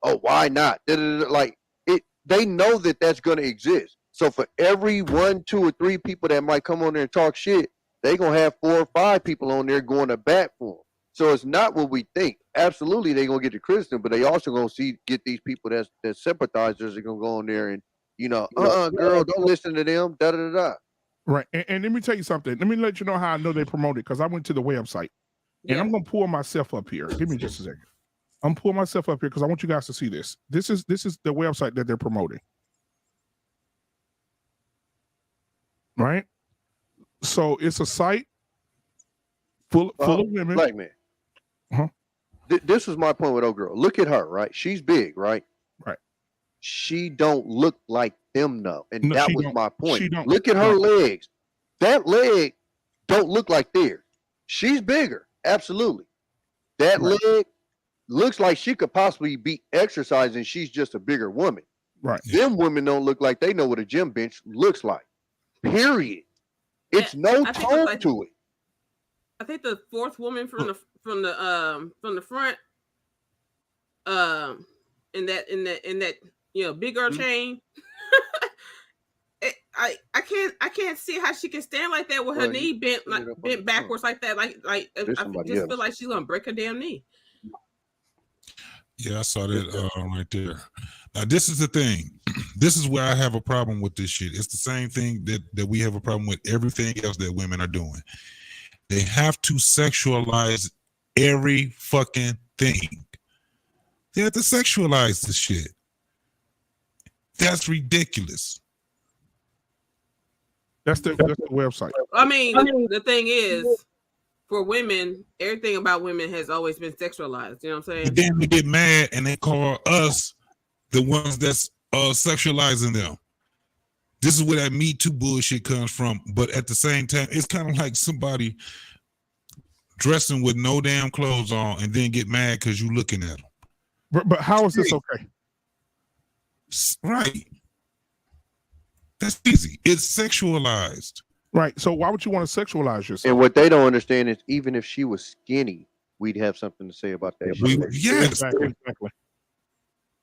oh, why not? Like it. They know that that's gonna exist. So for every 1, 2, or 3 people that might come on there and talk shit, they gonna have 4 or 5 people on there going to bat for them. So it's not what we think. Absolutely, they gonna get the criticism, but they also gonna get these people that sympathizers are gonna go on there and girl, don't listen to them. Right, and let me tell you something. Let me let you know how I know they promote it because I went to the website, and I'm gonna pull myself up here. Give me just a second. I'm pulling myself up here because I want you guys to see this. This is the website that they're promoting. Right, so it's a site full of women. Black man. This was my point with old girl. Look at her, right? She's big, right? Right. She don't look like them, though, and that was my point. Look at her legs. That leg don't look like theirs. She's bigger, absolutely. That leg looks like she could possibly be exercising. She's just a bigger woman. Right. Them women don't look like they know what a gym bench looks like. Period. It's no tone to it. I think the 4th woman from the front, in that big girl chain. I can't see how she can stand like that with her knee bent backwards like that. Like I just feel like she's gonna break her damn knee. Yeah, I saw that right there. Now, this is the thing. This is where I have a problem with this shit. It's the same thing that we have a problem with everything else that women are doing. They have to sexualize every fucking thing. They have to sexualize this shit. That's ridiculous. That's the website. I mean, the thing is, for women, everything about women has always been sexualized. You know what I'm saying? And then they get mad and they call us the ones that's sexualizing them. This is where that Me Too bullshit comes from. But at the same time, it's kind of like somebody dressing with no damn clothes on and then get mad because you looking at them. But how is this okay? Right. That's easy. It's sexualized. Right. So why would you want to sexualize yourself? And what they don't understand is even if she was skinny, we'd have something to say about that. Yes. Exactly.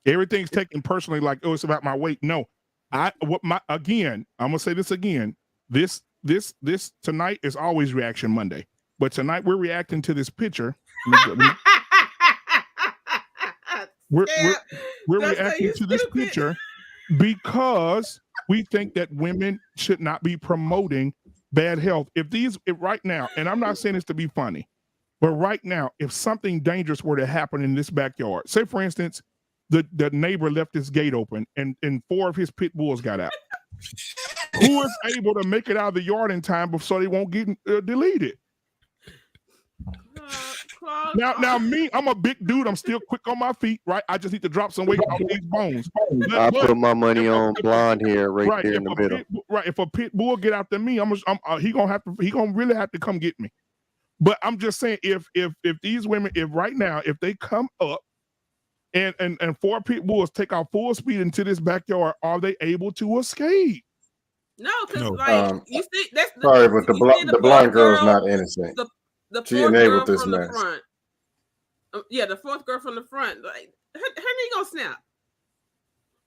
Everything's taken personally, like, oh, it's about my weight. No. I'm gonna say this again. This tonight is always Reaction Monday. But tonight we're reacting to this picture. We're reacting to this picture because we think that women should not be promoting bad health. If right now, and I'm not saying this to be funny, but right now, if something dangerous were to happen in this backyard, say for instance, the neighbor left his gate open and 4 of his pit bulls got out. Who is able to make it out of the yard in time so they won't get deleted? Now me, I'm a big dude. I'm still quick on my feet, right? I just need to drop some weight on these bones. I put my money on blonde hair right there in the middle. If a pit bull get after me, he gonna really have to come get me. But I'm just saying, if these women, if they come up and 4 pit bulls take off full speed into this backyard, are they able to escape? No, because you see, that's sorry, but the blonde girl's not innocent. She enabled this mess. The 4th girl from the front, like her knee gonna snap.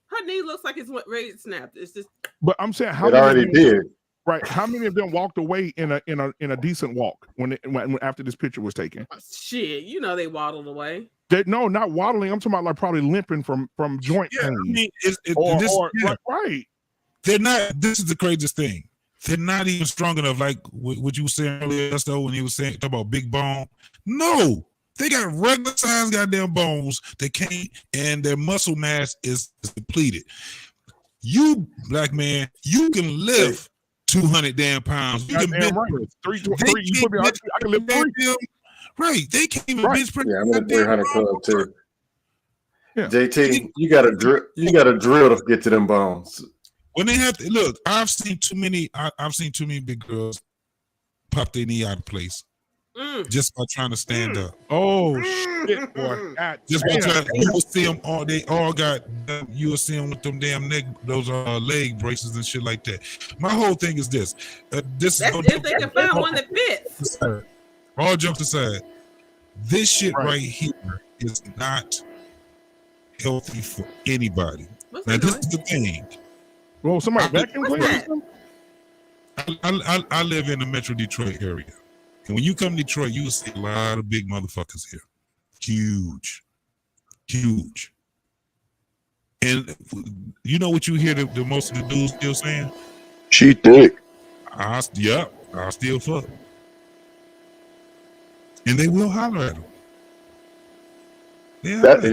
Her knee looks like it's ready to snap. It's just. But I'm saying it already did. Right? How many of them walked away in a decent walk when after this picture was taken? Shit, they waddled away. No, not waddling. I'm talking about like probably limping from joint pain. I mean, Right. They're not. This is the craziest thing. They're not even strong enough. Like what you were saying earlier, though, when you were saying talk about big bone. No, they got regular size goddamn bones. They can't, and their muscle mass is depleted. You, black man, you can lift 200 damn pounds. You can bench right. Three. You put me. I can lift 3. Right, they can't even bench press. Yeah, I'm in the 300 club too. Yeah. JT, you got to drill to get to them bones. When they have to look, I've seen too many big girls pop their knee out of place just by trying to stand up. Oh shit, boy! Just by trying to, you will see them all. They all got. You will see them with them damn those leg braces and shit like that. My whole thing is this. This That's if they can find one that fits. All jokes aside, this shit right here is not healthy for anybody. Now this is the thing. Well, somebody vacuum cleaner. I live in the Metro Detroit area, and when you come to Detroit, you will see a lot of big motherfuckers here, huge. And you know what you hear the most of the dudes still saying? She thick. I still fuck. And they will holler at them. Yeah, that's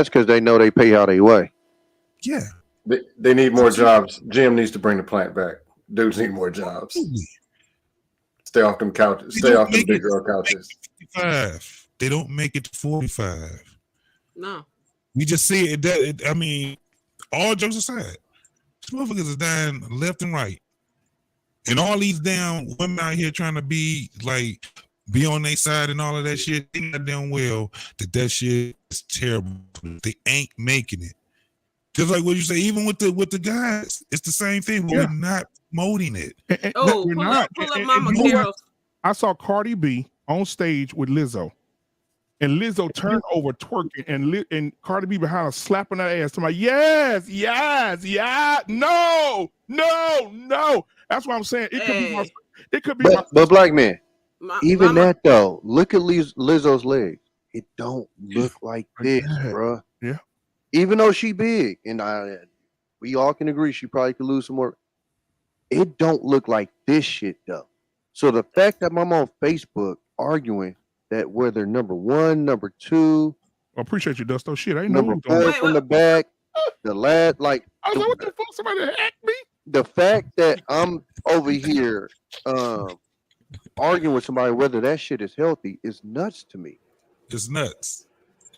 because they know they pay how they weigh. Yeah. They need more jobs. Jim needs to bring the plant back. Dudes need more jobs. Stay off them couches. Stay off them big girl couches. 55. They don't make it to 45. No. We just see it. I mean, all jokes aside, these motherfuckers is dying left and right. And all these damn women out here trying to be on their side and all of that shit, they know damn well that shit is terrible. They ain't making it. Just like what you say, even with the guys, it's the same thing. We're not promoting it. We're not. Pull up Mama Carol. I saw Cardi B on stage with Lizzo, and Lizzo turned over twerking, and Cardi B behind her slapping her ass. Somebody, yes, no. That's what I'm saying. It could be. But black man, even that though, look at Lizzo's legs. It don't look like this, bro. Yeah. Even though she big, and we all can agree she probably could lose some more. It don't look like this shit though. So the fact that I'm on Facebook arguing that whether number 1, number 2, I appreciate you, Dusto. Shit, I ain't number 4 from the back, the lad, like I was like, what the fuck? Somebody hacked me? The fact that I'm over here arguing with somebody whether that shit is healthy is nuts to me. It's nuts.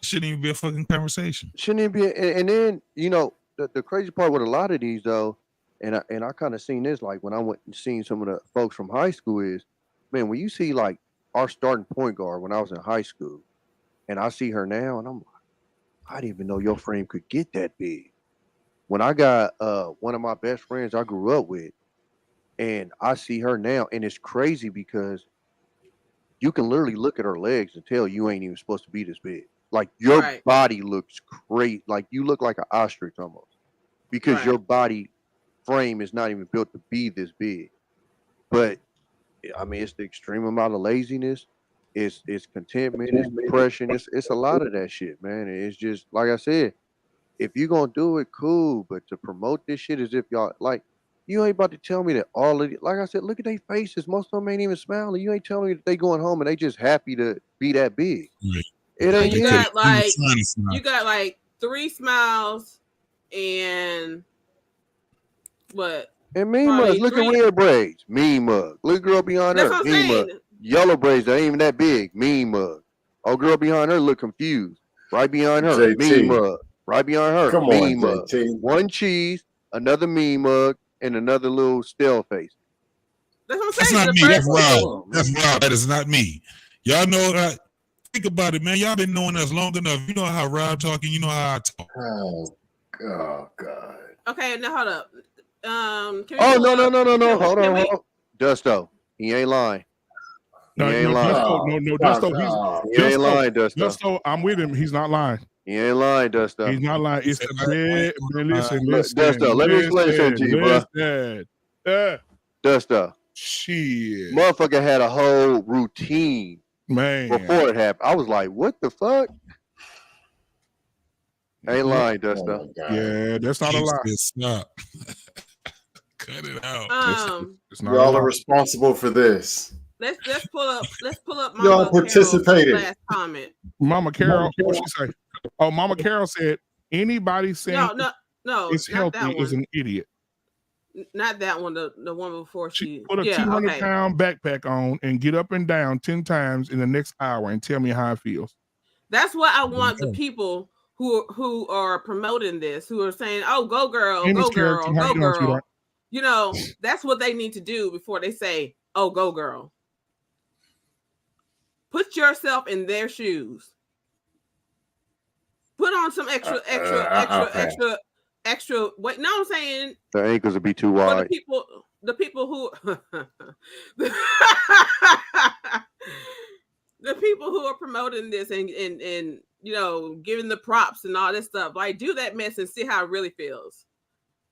Shouldn't even be a fucking conversation. Shouldn't even be. And then the crazy part with a lot of these though, and I kind of seen this like when I went and seen some of the folks from high school is, man, when you see like our starting point guard when I was in high school, and I see her now, and I'm like, I didn't even know your frame could get that big. When I got one of my best friends I grew up with, and I see her now, and it's crazy because you can literally look at her legs and tell you ain't even supposed to be this big. Like your body looks great. Like you look like an ostrich almost because your body frame is not even built to be this big. But I mean, it's the extreme amount of laziness. It's contentment. It's depression. It's a lot of that shit, man. It's just like I said, if you're gonna do it, cool. But to promote this shit as if y'all like, you ain't about to tell me that all of it. Like I said, look at their faces. Most of them ain't even smiling. You ain't telling me that they going home and they just happy to be that big. Right. It ain't you got like 3 smiles and what? And mean mugs. Look at red braids. Mean mug. Little girl behind her. Mean mug. Yellow braids that ain't even that big. Mean mug. Oh, girl behind her look confused. Right behind her. JT. Mean mug. Right behind her. Come mean on, mug. JT. One cheese, another mean mug, and another little stale face. That's what I'm saying. That's not me. That's Rob. That's Rob. That is not me. Y'all know that. Think about it, man. Y'all been knowing us long enough. You know how Rob talking. You know how I talk. Oh God. Okay, now hold up. No. Hold on. Dusto, he ain't lying. He ain't lying. No, Dusto. He ain't lying, Dusto. Dusto, I'm with him. He's not lying. He ain't lying, Dusto. He's not lying. It's the man. Listen. Dusto, let me explain something to you, bro. Dusto. Shit. Motherfucker had a whole routine Man. Before it happened, I was like, "What the fuck?" I ain't lying, Dustin. Oh, yeah, that's not a lie. Stop. Cut it out. It's not y'all are responsible for this. Let's pull up Y'all Mama participated. Carol's last comment. Mama Carol, what she say? Oh, Mama Carol said anybody saying no, it's healthy is an idiot. Not that one, the one before she put a 200-pound backpack on and get up and down 10 times in the next hour and tell me how it feels. That's what I want the people who are promoting this, who are saying, "Oh, go girl, go girl, go girl." You know, that's what they need to do before they say, "Oh, go girl." Put yourself in their shoes. Put on some extra. What? No, I'm saying the ankles would be too wide. The people who, the people who are promoting this and you know, giving the props and all this stuff, like, do that mess and see how it really feels.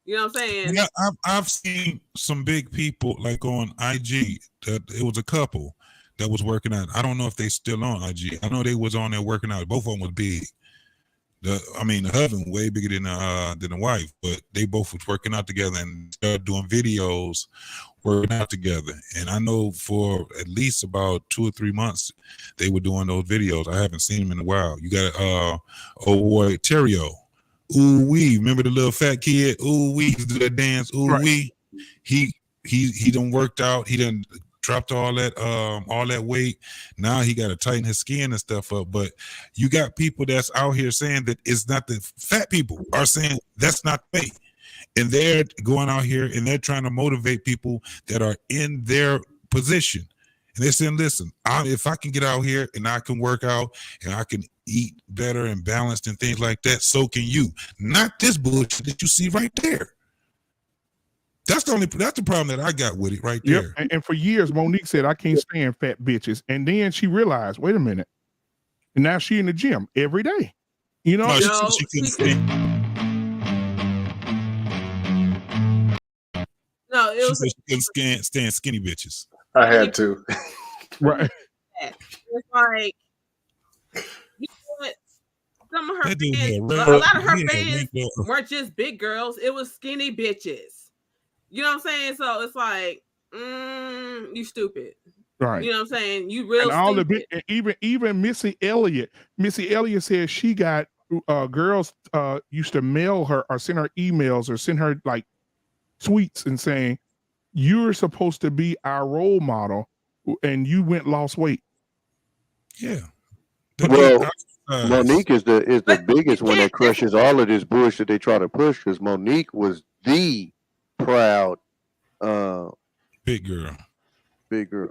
You know what I'm saying? Yeah, I've seen some big people like on IG. That it was a couple that was working out. I don't know if they still on IG. I know they was on there working out. Both of them was big. The husband way bigger than the wife, but they both was working out together and started doing videos, working out together. And I know for at least about 2 or 3 months they were doing those videos. I haven't seen them in a while. You got old boy Terrio. Ooh wee, remember the little fat kid? Ooh wee, he do that dance. Ooh wee, he done worked out. He done dropped all that weight. Now he got to tighten his skin and stuff up. But you got people that's out here saying that it's not the fat people are saying that's not me, and they're going out here and they're trying to motivate people that are in their position. And they're saying, listen, if I can get out here and I can work out and I can eat better and balanced and things like that, so can you. Not this bullshit that you see right there. That's the problem that I got with it right there. And for years, Monique said, I can't stand fat bitches. And then she realized, wait a minute. And now she in the gym every day. You know? She couldn't stand. No, it was she couldn't stand skinny bitches. I had to. Right. It's like, you know what? Some of her fans, a lot of her fans weren't just big girls. It was skinny bitches. You know what I'm saying? So it's like, you stupid. Right. You know what I'm saying? You real and all stupid. Even Missy Elliott said she got girls used to mail her or send her emails or send her like tweets and saying, you're supposed to be our role model and you lost weight. Yeah. Well, Monique is the biggest one that crushes all of this bullshit they try to push, because Monique was the proud big girl. Big girl.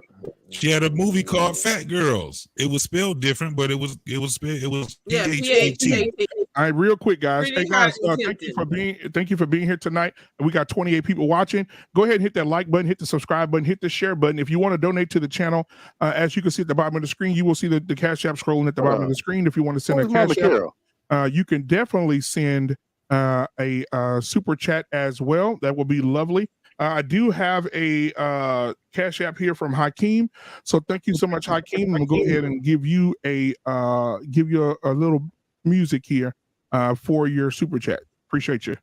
She had a movie called Fat Girls. It was spelled different, but it was P-H-A-T. All right, real quick, guys. Hey guys, thank you for being here tonight. We got 28 people watching. Go ahead and hit that like button, hit the subscribe button, hit the share button. If you want to donate to the channel, as you can see at the bottom of the screen, you will see the Cash App scrolling at the bottom of the screen. If you want to send a Cash App, you can definitely send a super chat as well. That will be lovely. I do have a Cash App here from Hakeem, so thank you so much, Hakeem. I'm gonna go ahead and give you a little music here for your super chat. Appreciate you.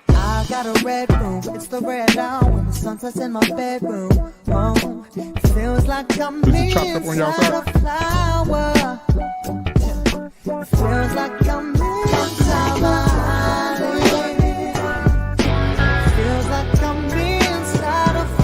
I got a red room, it's the red down when the sun sets in my bedroom. It feels like I'm inside a flower. It feels like I'm inside my island. It feels like I'm inside a flower.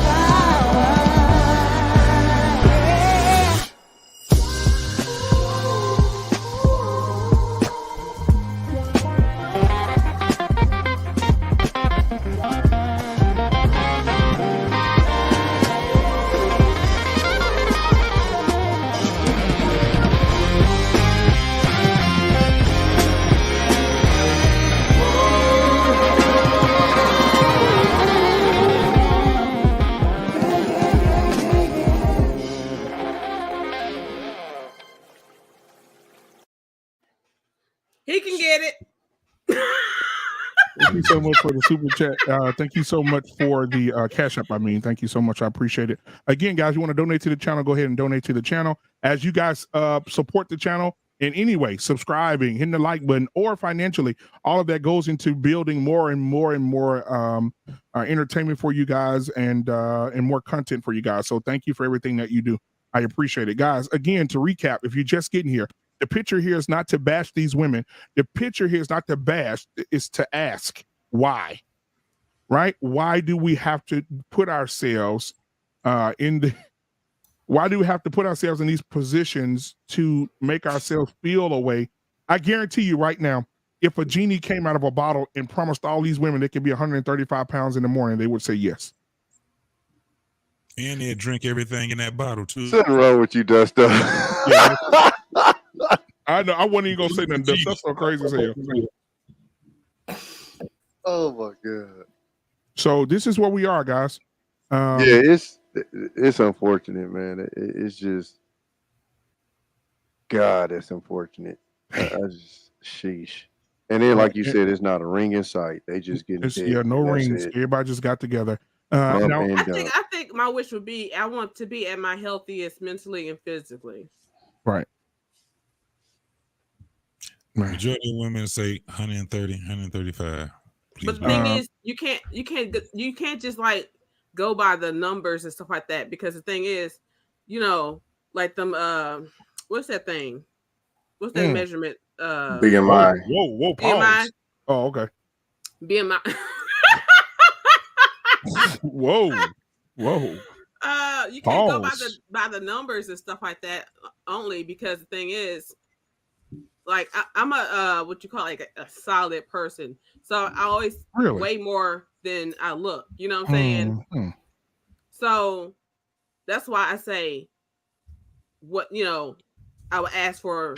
He can get it. Thank you so much for the super chat. Thank you so much for the cash app. Thank you so much. I appreciate it. Again, guys, you want to donate to the channel, go ahead and donate to the channel. As you guys support the channel in any way, subscribing, hitting the like button, or financially, all of that goes into building more and more and more entertainment for you guys and more content for you guys. So thank you for everything that you do. I appreciate it. Guys, again, to recap, if you're just getting here, the picture here is not to bash these women. The picture here is not to bash, it's to ask why, right? Why do we have to put ourselves why do we have to put ourselves in these positions to make ourselves feel a way? I guarantee you right now, if a genie came out of a bottle and promised all these women they could be 135 pounds in the morning, they would say yes. And they'd drink everything in that bottle too. Something wrong with you, Duster. Yeah. I know. I wasn't even gonna say nothing. That's so crazy as hell. Oh my god. So this is where we are, guys. Yeah, it's unfortunate, man. It's just, God, it's unfortunate. I just, sheesh. And then, like you said, it's not a ring in sight. They just get no rings. Everybody just got together. Now, I think my wish would be I want to be at my healthiest mentally and physically. Right. Majority of women say 130, 135. But the thing is, you can't just like go by the numbers and stuff like that, because the thing is, you know, like them what's that thing? What's that measurement? BMI. Whoa, pause. BMI. Oh, okay. BMI. Whoa. You can't go by the numbers and stuff like that only, because the thing is, like I'm a what you call like a solid person, so I always weigh more than I look. You know what I'm saying? Mm-hmm. So that's why I say, what, you know, I would ask for.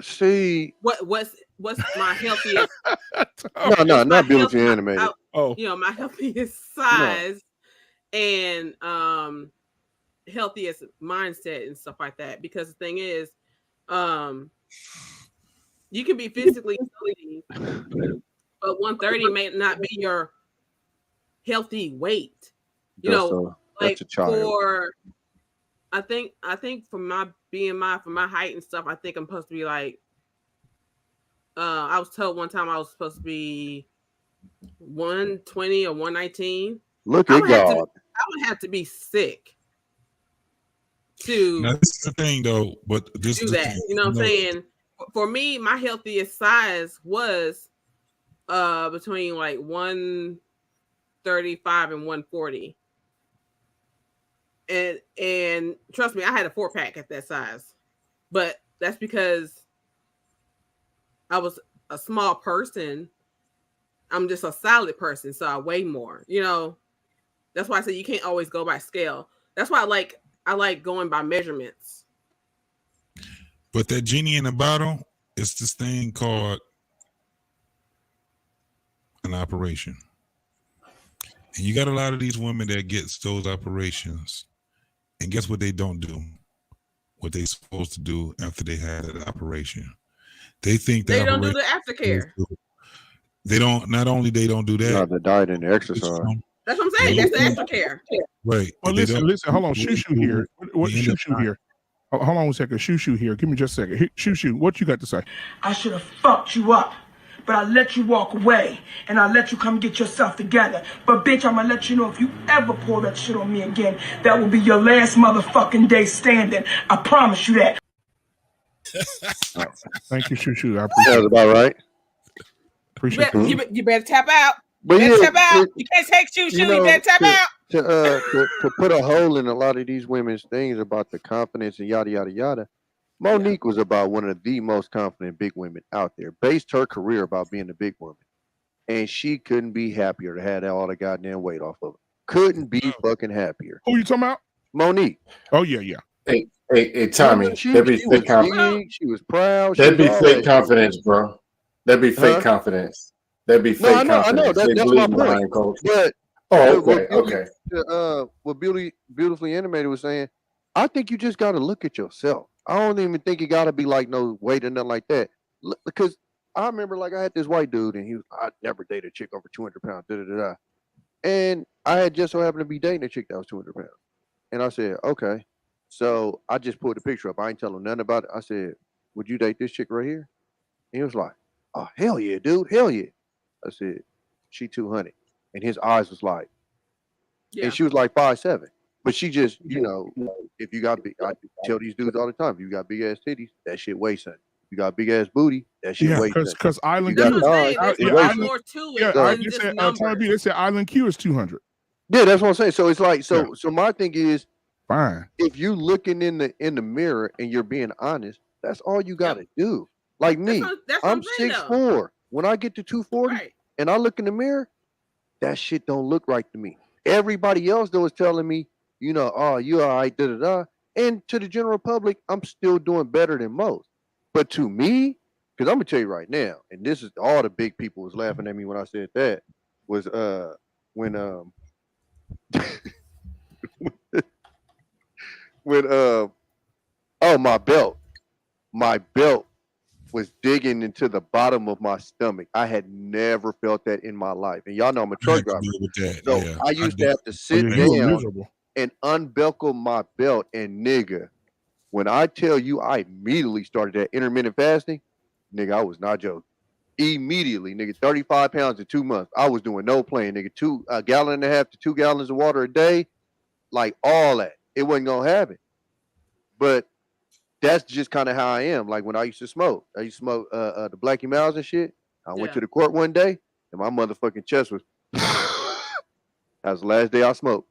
See, what's my healthiest? no, not beautifully animated. You know, my healthiest size and healthiest mindset and stuff like that. Because the thing is, you can be physically healthy, but 130 may not be your healthy weight. You know, like for I think for my BMI, for my height and stuff, I think I'm supposed to be like I was told one time I was supposed to be 120 or 119. Look at God. I would have to be sick to. Now, this is the thing, though. But this do that. You know what I'm saying? For me, my healthiest size was between like 135 and 140. And trust me, I had a 4-pack at that size, but that's because I was a small person. I'm just a solid person, so I weigh more. You know, that's why I say you can't always go by scale. That's why I like going by measurements. But that genie in the bottle is this thing called an operation, and you got a lot of these women that gets those operations. And guess what they don't do? What they supposed to do after they had an operation. They think they don't do the aftercare. They don't. Not only they don't do that. Not the diet and the exercise. That's what I'm saying. That's the aftercare. Right. Well, listen. Hold on. Shoo here. What Shoo here? Hold on a second. Shoo here. Give me just a second. Shoo, what you got to say? I should have fucked you up, but I let you walk away, and I let you come get yourself together. But bitch, I'm gonna let you know, if you ever pull that shit on me again, that will be your last motherfucking day standing. I promise you that. Thank you, Shoo. I appreciate That's about right. Appreciate it. You better tap out. But you can't take Shoo. You better tap out. To put a hole in a lot of these women's things about the confidence and yada yada yada. Monique was about one of the most confident big women out there. Based her career about being a big woman. And she couldn't be happier to have all the goddamn weight off of her. Couldn't be fucking happier. Who you talking about? Monique. Oh, yeah. Hey, Tommy. That'd be fake confidence. She was proud. That'd be fake confidence, bro. That'd be fake confidence. That'd be fake confidence. I know. That's my point. But okay. What Beautifully Animated was saying, I think you just got to look at yourself. I don't even think you got to be like no weight or nothing like that. Because I remember like I had this white dude, and I'd never date a chick over 200 pounds. And I had just so happened to be dating a chick that was 200 pounds. And I said, okay. So I just pulled the picture up. I ain't telling him nothing about it. I said, would you date this chick right here? And he was like, oh, hell yeah, dude. Hell yeah. I said, she 200. And his eyes was like, and she was like 5'7". But she just, you know, if you got big, I tell these dudes all the time, if you got big ass titties, that shit weighs something. You got big ass booty, that shit weighs something. Because Island Q, Q, more to it than just numbers. They said Island Q is 200. Yeah, that's what I'm saying. So it's like, so my thing is, fine. If you looking in the mirror and you're being honest, that's all you got to do. Like me, I'm 6'4". When I get to 240 and I look in the mirror, that shit don't look right to me. Everybody else though is telling me, you know, oh, you all right, da-da-da. And to the general public, I'm still doing better than most. But to me, because I'm going to tell you right now, and this is all the big people was laughing at me when I said that, was when my belt was digging into the bottom of my stomach. I had never felt that in my life. And y'all know I'm a truck driver. So I used to have to sit down and unbuckle my belt. And nigga, when I tell you I immediately started that intermittent fasting, nigga, I was not joking. Immediately, nigga, 35 pounds in 2 months. I was doing no playing, nigga. A gallon and a half to 2 gallons of water a day, like all that. It wasn't gonna happen. But that's just kind of how I am. Like when I used to smoke, the Blackie Miles and shit. I went to the court one day, and my motherfucking chest was. That was the last day I smoked.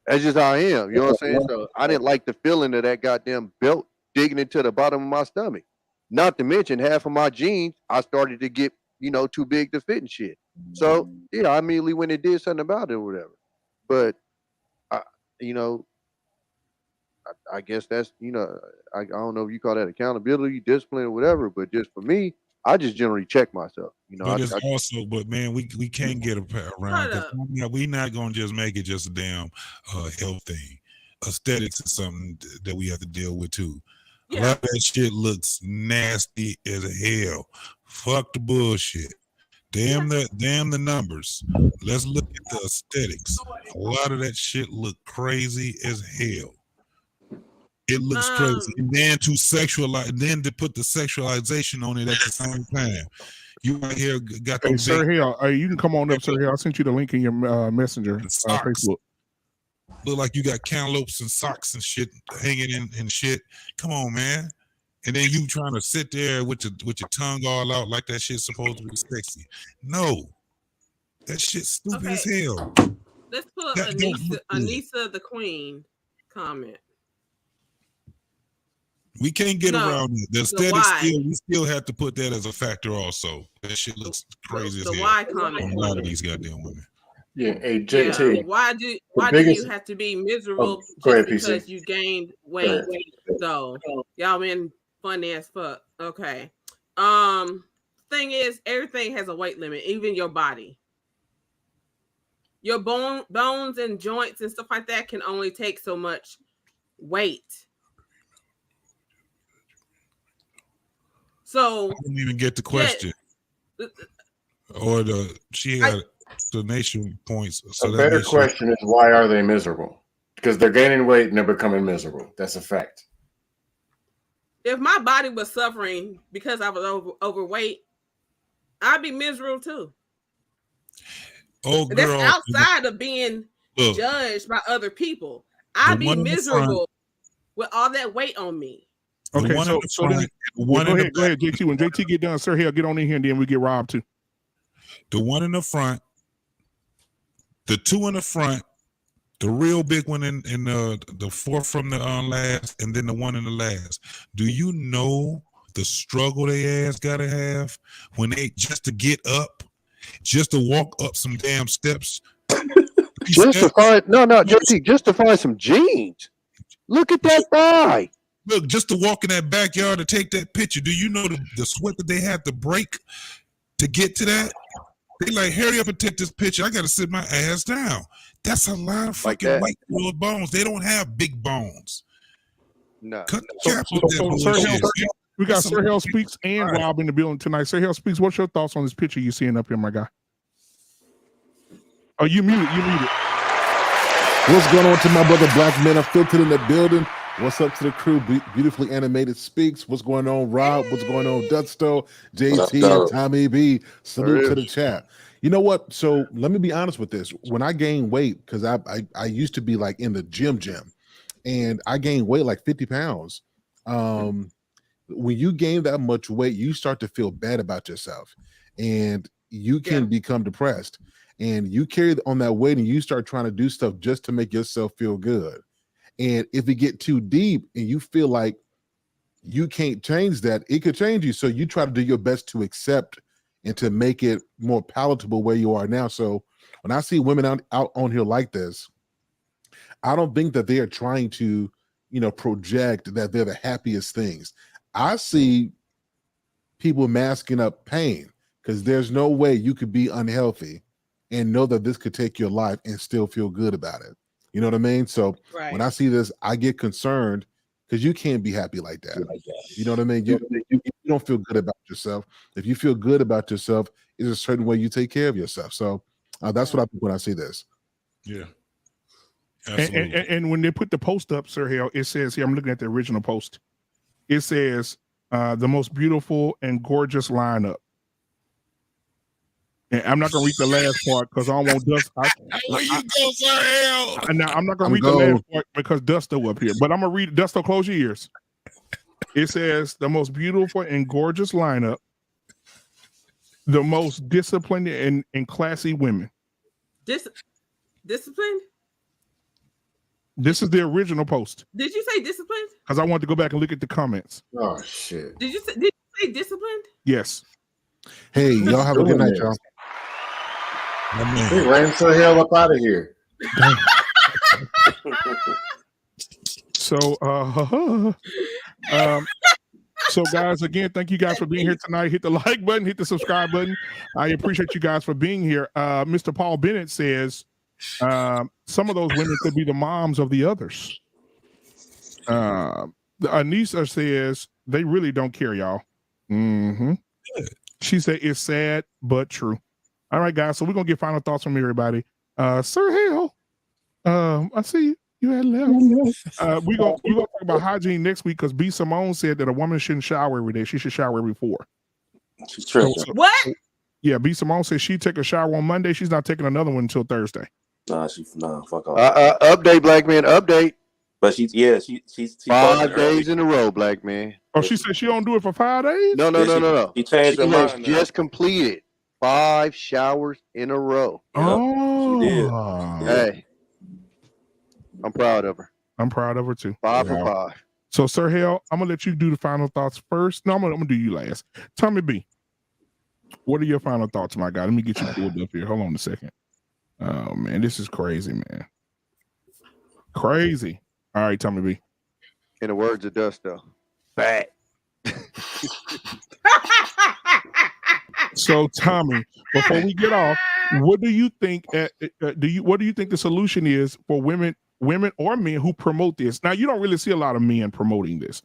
That's just how I am. You know what I'm saying? So I didn't like the feeling of that goddamn belt digging into the bottom of my stomach. Not to mention half of my jeans, I started to get, you know, too big to fit and shit. So yeah, I immediately went and did something about it or whatever. But I guess that's, you know, I don't know if you call that accountability, discipline, or whatever. But just for me, I just generally check myself. You know, but man, we can't get around. We're not gonna just make it just a damn health thing. Aesthetics is something that we have to deal with too. A lot of that shit looks nasty as hell. Fuck the bullshit. Damn the numbers. Let's look at the aesthetics. A lot of that shit look crazy as hell. It looks crazy. And then to put the sexualization on it at the same time. You right here got the Sir Hale, you can come on up, Sir Hale. I sent you the link in your messenger Facebook. Look like you got cantaloupes and socks and shit hanging in and shit. Come on, man. And then you trying to sit there with your tongue all out like that shit's supposed to be sexy. No. That shit's stupid as hell. Let's put Anissa the Queen comment. We can't get around it. The aesthetics we still have to put that as a factor also. That shit looks crazy as hell. The why comment. On a lot of these goddamn women. Yeah, hey JT. Yeah. Why do you have to be miserable because you gained weight? So y'all been funny as fuck. Okay. Thing is, everything has a weight limit, even your body. Your bones and joints and stuff like that can only take so much weight. So I didn't even get the question. Or she had explanation points. So a better question is, why are they miserable? Because they're gaining weight and they're becoming miserable. That's a fact. If my body was suffering because I was overweight, I'd be miserable too. Oh, girl, that's outside of being judged by other people. I'd be miserable with all that weight on me. Okay, go ahead, JT. When JT get done, Sir Hale, get on in here and then we get Rob too. The one in the front, the two in the front, the real big one in the fourth from the last, and then the one in the last. Do you know the struggle they ass gotta have when they just to get up, just to walk up some damn steps? Just to find some jeans. Look at that thigh. Look, just to walk in that backyard to take that picture. Do you know the sweat that they have to break to get to that? They like, hurry up and take this picture. I got to sit my ass down. That's a lot of fucking white bones. They don't have big bones. No. Cut the cap with that bullshit. We got Sir Hell Speaks and Rob in the building tonight. Sir Hell Speaks, what's your thoughts on this picture you seeing up here, my guy? Oh, you muted. What's going on to my brother Black Man Unfiltered in the building? What's up to the crew? Beautifully Animated Speaks. What's going on, Rob? What's going on, Dusto, JT, and Tommy B? Salute to the chat. You know what? So let me be honest with this. When I gained weight, because I used to be like in the gym, and I gained weight like 50 pounds. When you gain that much weight, you start to feel bad about yourself, and you can become depressed. And you carry on that weight, and you start trying to do stuff just to make yourself feel good. And if it get too deep, and you feel like you can't change that, it could change you. So you try to do your best to accept and to make it more palatable where you are now. So when I see women out on here like this, I don't think that they are trying to, project that they're the happiest things. I see people masking up pain, because there's no way you could be unhealthy and know that this could take your life and still feel good about it. You know what I mean? So when I see this, I get concerned, because you can't be happy like that. You know what I mean? You don't feel good about yourself. If you feel good about yourself, it's a certain way you take care of yourself. So that's what I think when I see this. Yeah. And when they put the post up, Sir Hale, it says here, I'm looking at the original post. It says the most beautiful and gorgeous lineup. And I'm not gonna read the last part because I don't want Dust. I'm not gonna read the last part because Dusto up here, but I'm gonna read Dusto. Close your ears. It says the most beautiful and gorgeous lineup, the most disciplined and classy women. Disciplined? This is the original post. Did you say disciplined? Because I wanted to go back and look at the comments. Oh shit! Did you say disciplined? Yes. Hey, y'all have a good night, y'all. He ran the hell up out of here. So guys, again, thank you guys for being here tonight. Hit the like button, hit the subscribe button. I appreciate you guys for being here. Mr. Paul Bennett says some of those women could be the moms of the others. Anissa says they really don't care, y'all. She said it's sad but true. All right, guys. So we're gonna get final thoughts from everybody. Sir Hale, I see you had left. We're gonna talk about hygiene next week because B. Simone said that a woman shouldn't shower every day. She should shower every 4. She's true. What? Yeah, B. Simone said she take a shower on Monday. She's not taking another one until Thursday. Nah, fuck off. Update, Black Man, update. But she's 5 days in a row, Black Man. Oh, she said she don't do it for 5 days? No. She changed her has mind. just completed 5 showers in a row. Oh, she did. Hey, I'm proud of her. I'm proud of her too. 5 for 5. So, Sir Hale, I'm gonna let you do the final thoughts first. No, I'm gonna do you last. Tommy B, what are your final thoughts, my guy? Let me get you pulled up here. Hold on a second. Oh man, this is crazy, man. Crazy. All right, Tommy B. In the words of Dusto, bad. So, Tommy, before we get off, what do you think? What do you think the solution is for women or men who promote this? Now, you don't really see a lot of men promoting this,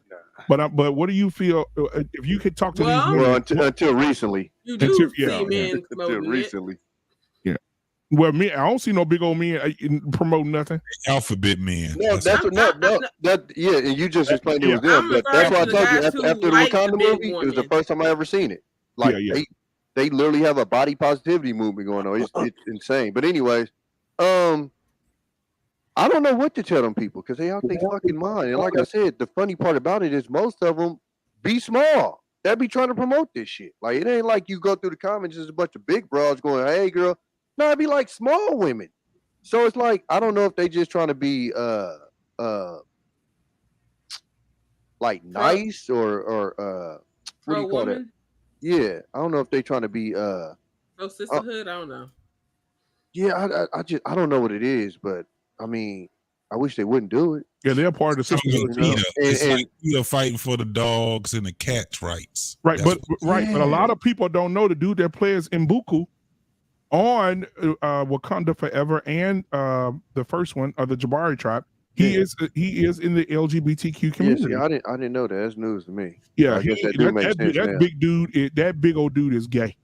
but what do you feel if you could talk to these women? Well, until recently, you do see men promoting until recently. Yeah. Well, me, I don't see no big old men promoting nothing. Alphabet men. No, and you just explained it was them, but that's why I told you after the Wakanda movie, it was the first time I ever seen it. Like they literally have a body positivity movement going on. It's insane. But anyways, I don't know what to tell them people because they out their fucking mind. And like I said, the funny part about it is most of them be small. They be trying to promote this shit. Like it ain't like you go through the comments, there's a bunch of big bras going, "Hey, girl." No, it'd be like small women. So it's like I don't know if they just trying to be like nice or what do you call it? Yeah, I don't know if they trying to be sisterhood. I don't know. Yeah, I don't know what it is, but I mean, I wish they wouldn't do it. Yeah, they're part of the sisterhood. It's like we are fighting for the dogs and the cats' rights. Right, but a lot of people don't know the dude that plays Mbuku on Wakanda Forever and the first one, the Jabari tribe. He is in the LGBTQ community. Yeah, see, I didn't know that. That's news to me. Yeah, I guess that do make sense that now. big dude, that big old dude is gay.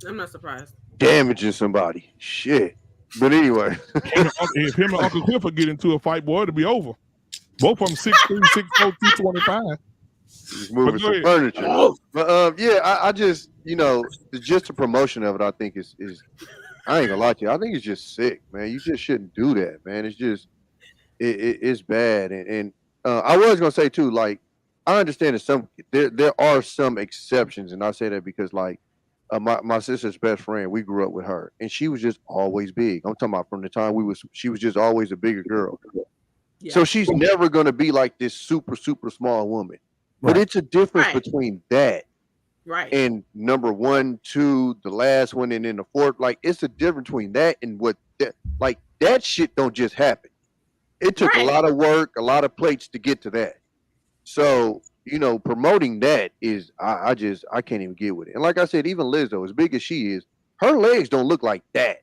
I'm not surprised. Damaging somebody. Shit. But anyway. If him and Uncle Clifford get into a fight, boy, it'll be over. Both of them 6'3", 6'4", 225. He's moving some furniture. But yeah, I just, just the promotion of it, I think is I ain't gonna lie to you. I think it's just sick, man. You just shouldn't do that, man. It's just it's bad. And I was gonna say too, like, I understand that there are some exceptions, and I say that because like my sister's best friend, we grew up with her, and she was just always big. I'm talking about from the time she was just always a bigger girl. Yeah. So she's never gonna be like this super, super small woman. Right. But it's a difference between that and number 1, 2, the last one, and then the fourth. Like, it's a difference between that and that shit don't just happen. It took a lot of work, a lot of plates to get to that. So, promoting that is, I can't even get with it. And like I said, even Lizzo, as big as she is, her legs don't look like that.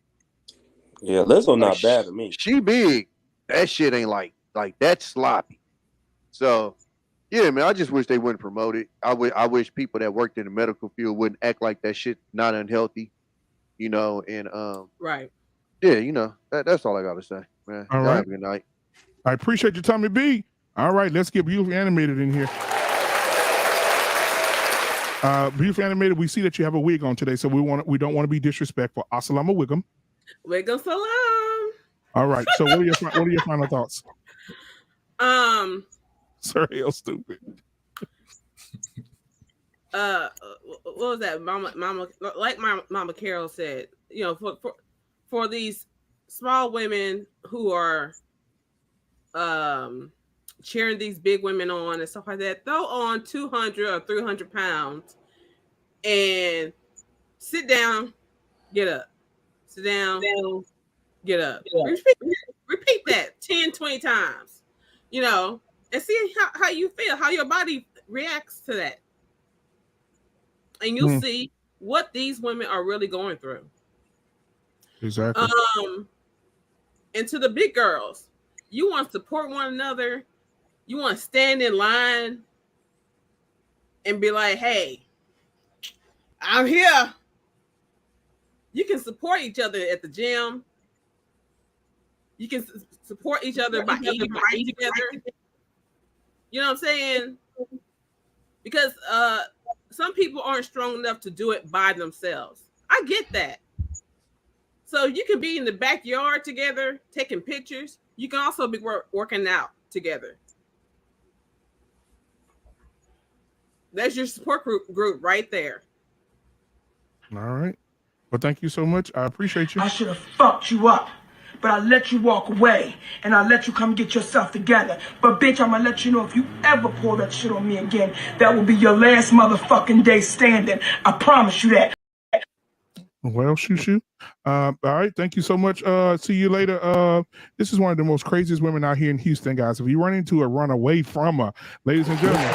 Yeah, Lizzo not bad to me. She big. That shit ain't like that's sloppy. So, yeah, man, I just wish they wouldn't promote it. I wish people that worked in the medical field wouldn't act like that shit not unhealthy, and right. Yeah, that's all I gotta say, man. All right. Have a good night. I appreciate you, Tommy B. All right, let's get Beautifully Animated in here. Beautifully Animated, we see that you have a wig on today, so we don't want to be disrespectful. Assalamu alaikum. Wiggle salam. All right, so what are your final thoughts? Sorry, I'm stupid. What was that? Mama Carol said, for these small women who are cheering these big women on and stuff like that, throw on 200 or 300 pounds and sit down, get up. Sit down, get up. Yeah. Repeat that 10, 20 times, and see how you feel, how your body reacts to that. And you'll see what these women are really going through. Exactly. And to the big girls, you want to support one another. You want to stand in line and be like, hey, I'm here. You can support each other at the gym. You can support each other by eating right together. You know what I'm saying? Because some people aren't strong enough to do it by themselves. I get that. So you can be in the backyard together, taking pictures. You can also be working out together. That's your support group right there. All right. Well, thank you so much. I appreciate you. I should have fucked you up, but I let you walk away, and I let you come get yourself together. But bitch, I'm gonna let you know, if you ever pull that shit on me again, that will be your last motherfucking day standing. I promise you that. Well, shoo. All right. Thank you so much. See you later. This is one of the most craziest women out here in Houston, guys. If you run into her, run away from her. Ladies and gentlemen,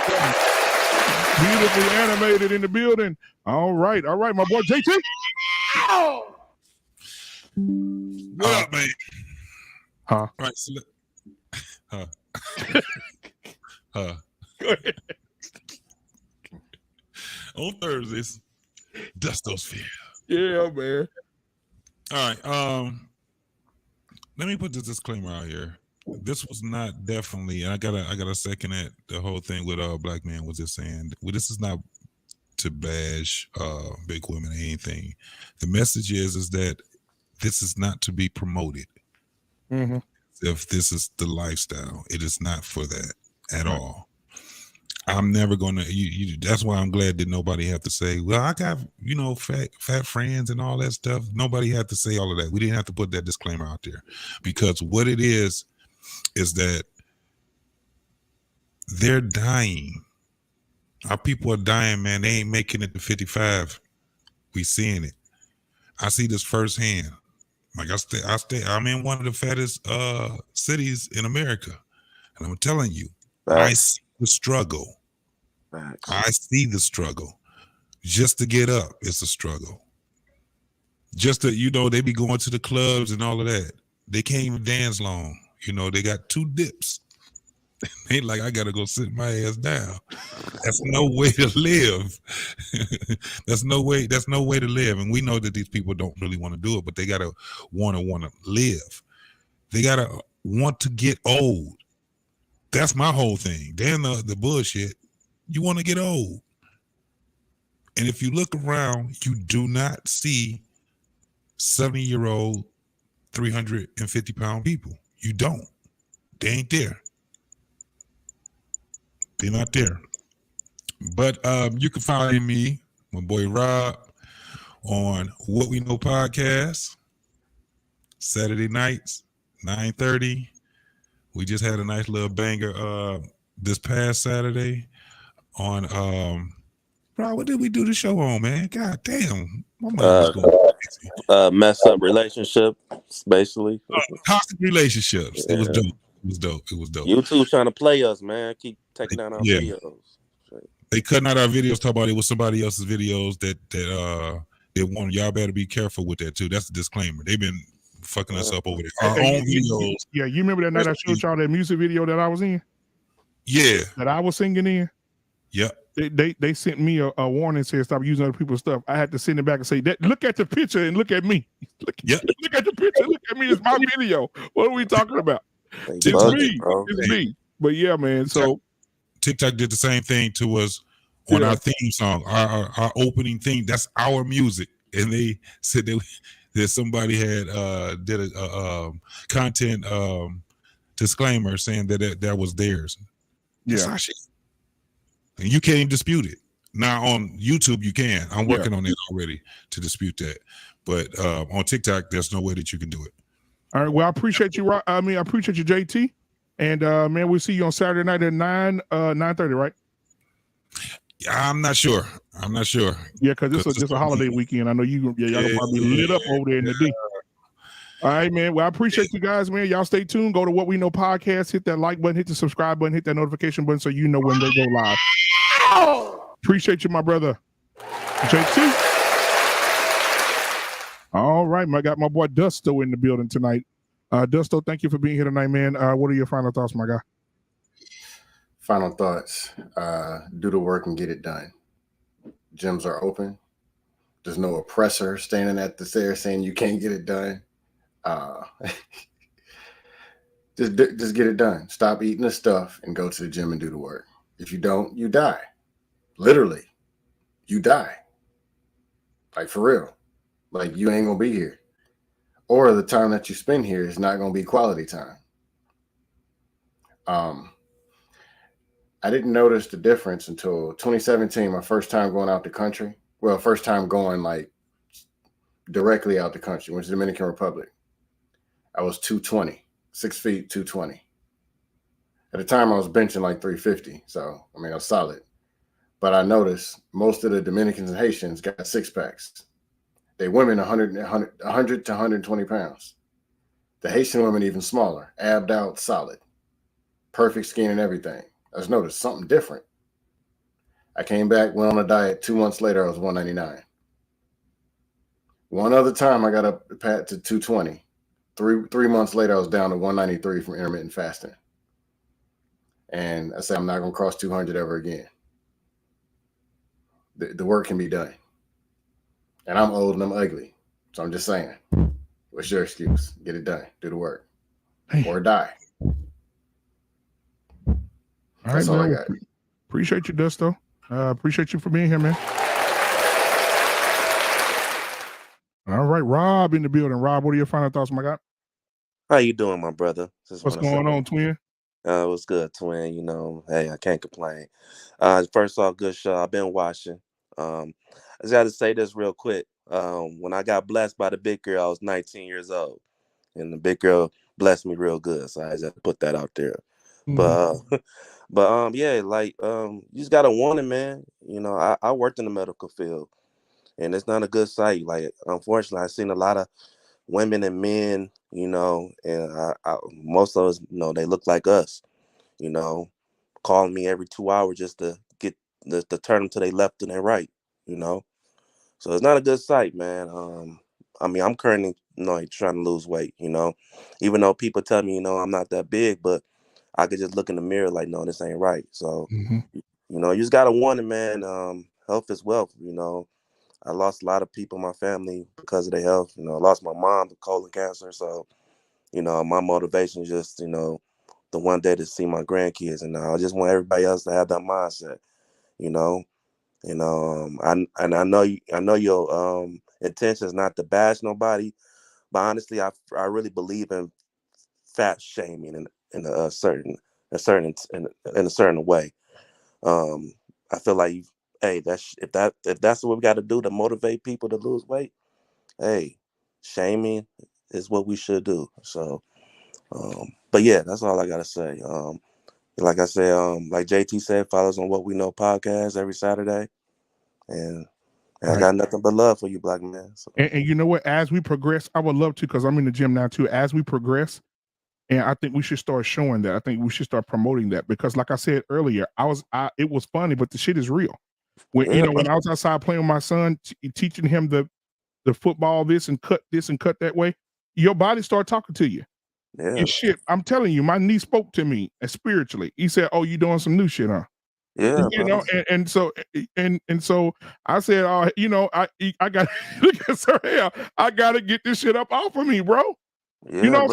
Beautifully Animated in the building. All right, my boy JT. What up, man? Huh? Right. So Go ahead. On Thursdays, dust those fears. Yeah, man. All right. Let me put this disclaimer out here. This was not definitely, and I gotta second that the whole thing with Black Man was just saying. Well, this is not to bash big women or anything. The message is that this is not to be promoted. Mm-hmm. If this is the lifestyle, it is not for that at all. I'm never gonna. That's why I'm glad that nobody have to say, "Well, I got fat friends and all that stuff." Nobody had to say all of that. We didn't have to put that disclaimer out there, because what it is that they're dying. Our people are dying, man. They ain't making it to 55. We seeing it. I see this firsthand. Like I'm in one of the fattest cities in America, and I'm telling you, I see the struggle. I see the struggle. Just to get up, it's a struggle. Just to, they be going to the clubs and all of that. They can't even dance long. You know, they got 2 dips. They like, I gotta go sit my ass down. That's no way to live. That's no way to live. And we know that these people don't really want to do it, but they gotta want to live. They gotta want to get old. That's my whole thing. Damn the bullshit. You want to get old. And if you look around, you do not see 70-year-old, 350-pound people. You don't. They ain't there. They're not there. But you can find me, my boy Rob, on What We Know Podcast, Saturday nights, 9:30. We just had a nice little banger this past Saturday on bro, what did we do the show on, man? God damn. My mind was going crazy. Mess up relationships, basically. Toxic relationships. Yeah. It was dope. It was dope. YouTube trying to play us, man. Keep taking down our videos. They cutting out our videos, talk about it was somebody else's videos that want. Y'all better be careful with that too. That's the disclaimer. They've been fucking us up over there. Our own videos. Yeah, you remember that night I showed y'all that music video that I was in? Yeah. That I was singing in? Yep. They sent me a warning, said stop using other people's stuff. I had to send it back and say, look at the picture and look at me. Look at the picture, look at me. It's my video. What are we talking about? It's me. It's me. But yeah, man. So TikTok did the same thing to us on our theme song, our opening theme. That's our music, and they said that somebody had did a content disclaimer saying that was theirs. That's our shit. And you can't even dispute it. Now on YouTube you can. I'm working on it already to dispute that, but on TikTok there's no way that you can do it. All right. Well, I appreciate you. I appreciate you, JT. And man, we'll see you on Saturday night at 9:30, right? I'm not sure. Yeah, because this is just a holiday weekend. I know y'all gonna probably be lit up over there in the D. All right, man. Well, I appreciate you guys, man. Y'all stay tuned. Go to What We Know Podcast. Hit that like button. Hit the subscribe button. Hit that notification button so you know when they go live. Appreciate you, my brother. JT. All right, I got my boy Dusto in the building tonight. Dusto, thank you for being here tonight, man. What are your final thoughts, my guy? Final thoughts. Do the work and get it done. Gyms are open. There's no oppressor standing at the stairs saying you can't get it done. Just get it done. Stop eating the stuff and go to the gym and do the work. If you don't, you die. Literally, you die. Like for real. Like you ain't gonna be here. Or the time that you spend here is not gonna be quality time. I didn't notice the difference until 2017, my first time going out the country. Well, first time going like directly out the country, went to the Dominican Republic. I was 220, 6 feet, 220. At the time, I was benching like 350. So, I mean, I was solid. But I noticed most of the Dominicans and Haitians got 6-packs. They women 100 to 120 pounds. The Haitian women even smaller, abbed out, solid. Perfect skin and everything. I just noticed something different. I came back, went on a diet. 2 months later, I was 199. One other time, I got up to 220. Three months later, I was down to 193 from intermittent fasting. And I said, I'm not going to cross 200 ever again. The work can be done. And I'm old and I'm ugly. So I'm just saying, what's your excuse? Get it done. Do the work. Or die. That's all I got. Appreciate you, Dusto. Appreciate you for being here, man. All right, Rob in the building. Rob, what are your final thoughts, my guy? How you doing, my brother? What's going on, twin? What's good, twin? You know, hey, I can't complain. First off, good show. I've been watching. I just got to say this real quick. When I got blessed by the big girl, I was 19 years old, and the big girl blessed me real good. So I just have to put that out there. Mm-hmm. But yeah, like you just gotta want it, man. You know, I worked in the medical field, and it's not a good sight. Like, unfortunately, I've seen a lot of women and men, you know, and most of us, you know, they look like us, you know, calling me every 2 hours just to get to turn them to their left and their right, you know. So it's not a good sight, man. I mean, I'm currently trying to lose weight, even though people tell me, I'm not that big, but I could just look in the mirror like, no, this ain't right. So, you just got to want it, man. Health is wealth. I lost a lot of people in my family because of their health. I lost my mom to colon cancer. So, my motivation is just, the one day to see my grandkids. And I just want everybody else to have that mindset, I know your intention is not to bash nobody, but honestly, I really believe in fat shaming in a certain way. I feel like, hey, if that's what we got to do to motivate people to lose weight, hey, shaming is what we should do. So, but yeah, that's all I gotta say. Like I said, like JT said, follow us on What We Know podcast every Saturday, and I got nothing but love for you, Black man. So. And you know what? As we progress, I would love to, because I'm in the gym now too. As we progress, and I think we should start showing that. I think we should start promoting that, because, like I said earlier, it was funny, but the shit is real. When when I was outside playing with my son, teaching him the football, this and cut that way, your body start talking to you. Yeah. And shit, I'm telling you, my knee spoke to me spiritually. He said, "Oh, you doing some new shit, huh?" Yeah, and so I said, I got look at Sir Hell, I gotta get this shit up off of me, bro. Yeah,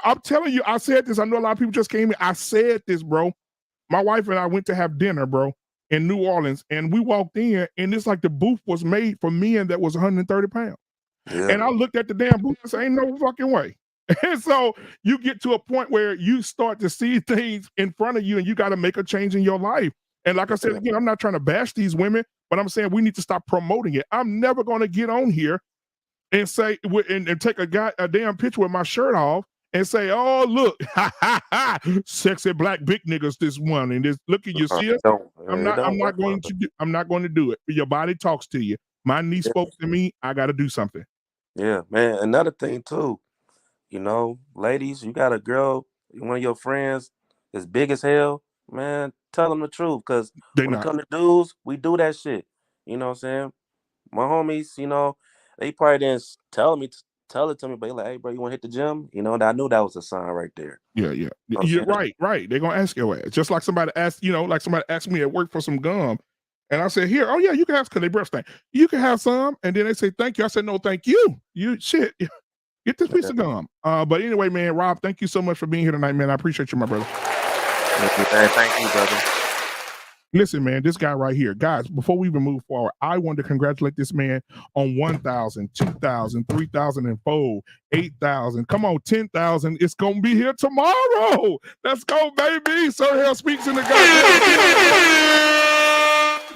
I'm telling you, I said this. I know a lot of people just came in. I said this, bro. My wife and I went to have dinner, bro, in New Orleans, and we walked in, and it's like the booth was made for men that was 130 pounds. Yeah. And I looked at the damn booth and said, ain't no fucking way. And so you get to a point where you start to see things in front of you, and you got to make a change in your life. And like I said again, I'm not trying to bash these women, but I'm saying we need to stop promoting it. I'm never going to get on here and say and take a damn picture with my shirt off and say, "Oh, look, sexy black big niggas this one, and this look at you, see us." I'm not going to do it. Your body talks to you. My knee spoke to me. I got to do something. Yeah, man. Another thing too, ladies, you got a girl, one of your friends is big as hell, man, tell them the truth, because when it comes to dudes, we do that shit. You know what I'm saying? My homies, they probably didn't tell it to me, but like, hey, bro, you want to hit the gym? I knew that was a sign right there. Yeah. You're right. They're going to ask your ass. Just like somebody asked, like somebody asked me at work for some gum. And I said, here, oh yeah, you can have, because they breath stink. You can have some. And then they say, thank you. I said, no, thank you. You shit. Get this piece of gum. But anyway, man, Rob, thank you so much for being here tonight, man. I appreciate you, my brother. Thank you, brother. Listen, man, this guy right here. Guys, before we even move forward, I want to congratulate this man on 1,000, 2,000, 3,000 and 4, 8,000. Come on, 10,000. It's going to be here tomorrow. Let's go, baby. Sir Hell speaks in the goddamn.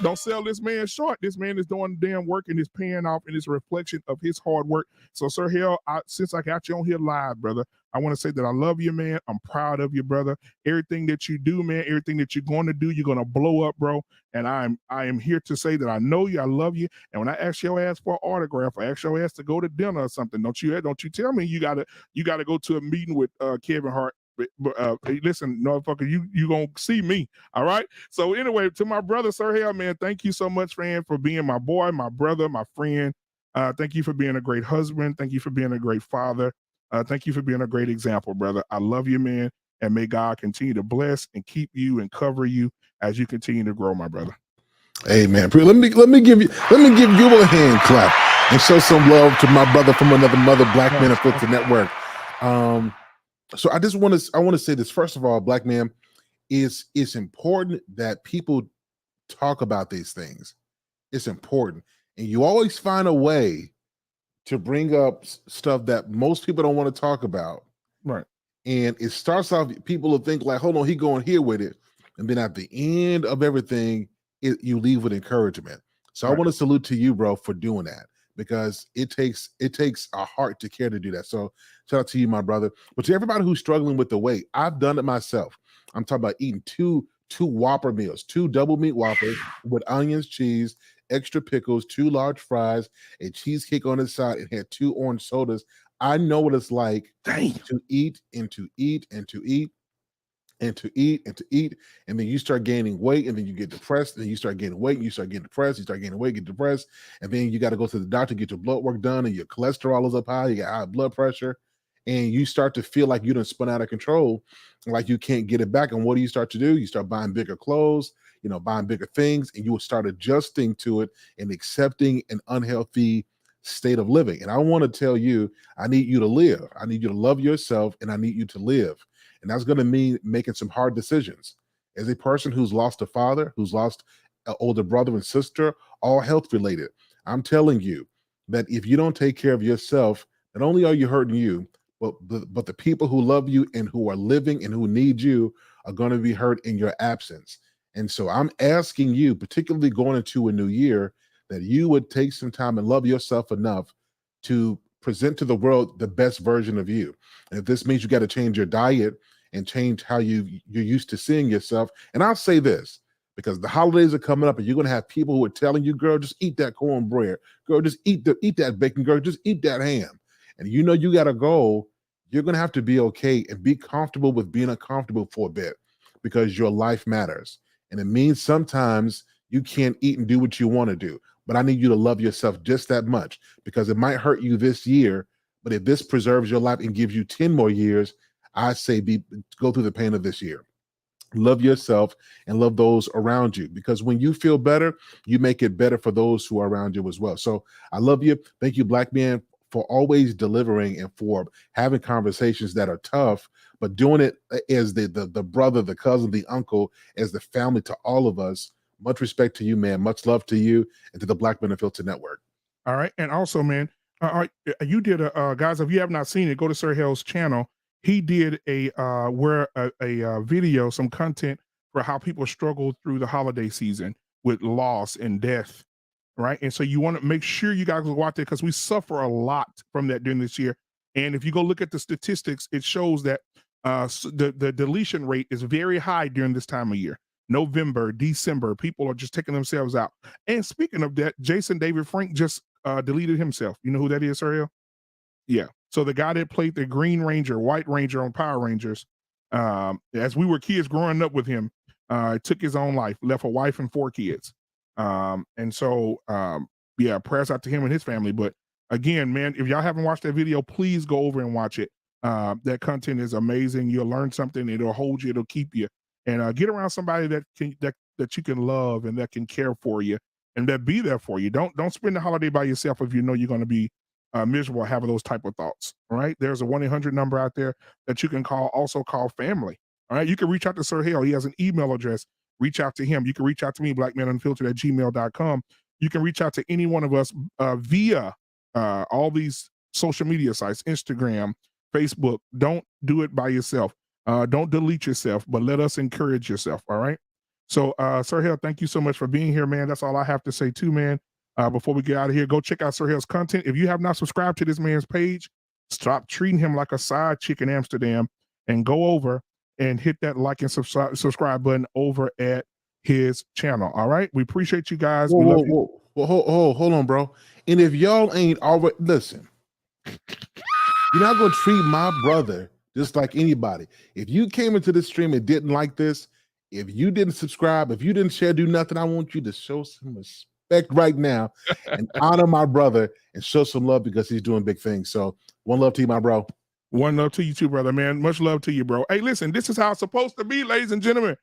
Don't sell this man short. This man is doing damn work, and it's paying off, and it's a reflection of his hard work. So, Sir Hell, since I got you on here live, brother, I want to say that I love you, man. I'm proud of you, brother. Everything that you do, man, everything that you're going to do, you're going to blow up, bro. And I am here to say that I know you, I love you. And when I ask your ass for an autograph, or ask your ass to go to dinner or something, don't you tell me you gotta go to a meeting with Kevin Hart. Listen, motherfucker, you gonna see me, all right? So anyway, to my brother, Sir Hell, man, thank you so much, man, for being my boy, my brother, my friend. Thank you for being a great husband. Thank you for being a great father. Thank you for being a great example, brother. I love you, man, and may God continue to bless and keep you and cover you as you continue to grow, my brother. Hey, man, let me give you a hand clap and show some love to my brother from another mother, Black Man Unfiltered Network. So I want to say this. First of all, Black man, it's important that people talk about these things. It's important. And you always find a way to bring up stuff that most people don't want to talk about. Right. And it starts off, people will think like, hold on, he going here with it. And then at the end of everything, you leave with encouragement. So I want to salute to you, bro, for doing that, because it takes a heart to care to do that. So shout out to you, my brother. But to everybody who's struggling with the weight, I've done it myself. I'm talking about eating two Whopper meals, 2 double meat Whoppers with onions, cheese, extra pickles, 2 large fries, a cheesecake on the side, and had 2 orange sodas. I know what it's like to eat and to eat and to eat. and to eat, and then you start gaining weight, and then you get depressed, and then you start gaining weight, and you start getting depressed, you start gaining weight, get depressed, and then you got to go to the doctor, get your blood work done, and your cholesterol is up high, you got high blood pressure, and you start to feel like you done spun out of control, like you can't get it back. And what do you start to do? You start buying bigger clothes, buying bigger things, and you will start adjusting to it and accepting an unhealthy state of living. And I want to tell you, I need you to live. I need you to love yourself, and I need you to live. And that's going to mean making some hard decisions. As a person who's lost a father, who's lost an older brother and sister, all health related, I'm telling you that if you don't take care of yourself, not only are you hurting you, but the people who love you and who are living and who need you are going to be hurt in your absence. And so I'm asking you, particularly going into a new year, that you would take some time and love yourself enough to present to the world the best version of you. And if this means you got to change your diet and change how you're used to seeing yourself. And I'll say this, because the holidays are coming up and you're going to have people who are telling you, girl, just eat that cornbread. Girl, just eat that bacon. Girl, just eat that ham. And you got a goal. You're going to have to be okay and be comfortable with being uncomfortable for a bit, because your life matters. And it means sometimes you can't eat and do what you want to do. But I need you to love yourself just that much, because it might hurt you this year, but if this preserves your life and gives you 10 more years, I say go through the pain of this year. Love yourself and love those around you, because when you feel better, you make it better for those who are around you as well. So I love you. Thank you, Black Man, for always delivering and for having conversations that are tough, but doing it as the brother, the cousin, the uncle, as the family to all of us. Much respect to you, man. Much love to you and to the Black Man Unfiltered Network. All right. And also, man, you did guys, if you have not seen it, go to Sir Hell's channel. He did a video, some content for how people struggle through the holiday season with loss and death. Right. And so you want to make sure you guys go out there, because we suffer a lot from that during this year. And if you go look at the statistics, it shows that the deletion rate is very high during this time of year. November, December, people are just taking themselves out. And speaking of that, Jason David Frank just deleted himself. You know who that is, Sir Hill? Yeah. So the guy that played the Green Ranger, White Ranger on Power Rangers, as we were kids growing up with him, took his own life, left a wife and 4 kids. And so, prayers out to him and his family. But again, man, if y'all haven't watched that video, please go over and watch it. That content is amazing. You'll learn something. It'll hold you. It'll keep you. And get around somebody that you can love and that can care for you and that be there for you. Don't spend the holiday by yourself if you know you're going to be miserable having those type of thoughts. All right. There's a 1-800 number out there that you can call. Also call family. All right. You can reach out to Sir Hale. He has an email address. Reach out to him. You can reach out to me, blackmanunfiltered@gmail.com. You can reach out to any one of us via all these social media sites, Instagram, Facebook. Don't do it by yourself. Don't delete yourself, but let us encourage yourself. All right. So, Sir Hale, thank you so much for being here, man. That's all I have to say too, man. Before we get out of here, go check out Sir Hale's content. If you have not subscribed to this man's page, stop treating him like a side chick in Amsterdam and go over and hit that like and subscribe button over at his channel. All right. We appreciate you guys. Whoa, hold on, bro. And if y'all ain't already, listen, you're not going to treat my brother just like anybody. If you came into this stream and didn't like this, if you didn't subscribe, if you didn't share, do nothing, I want you to show some respect right now and honor my brother and show some love because he's doing big things. So one love to you, my bro. One love to you too, brother, man. Much love to you, bro. Hey, listen, this is how it's supposed to be, ladies and gentlemen.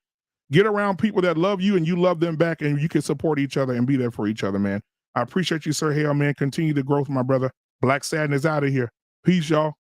Get around people that love you and you love them back, and you can support each other and be there for each other, man. I appreciate you, Sir Hale, man. Continue the growth, my brother. Black Sadness out of here. Peace, y'all.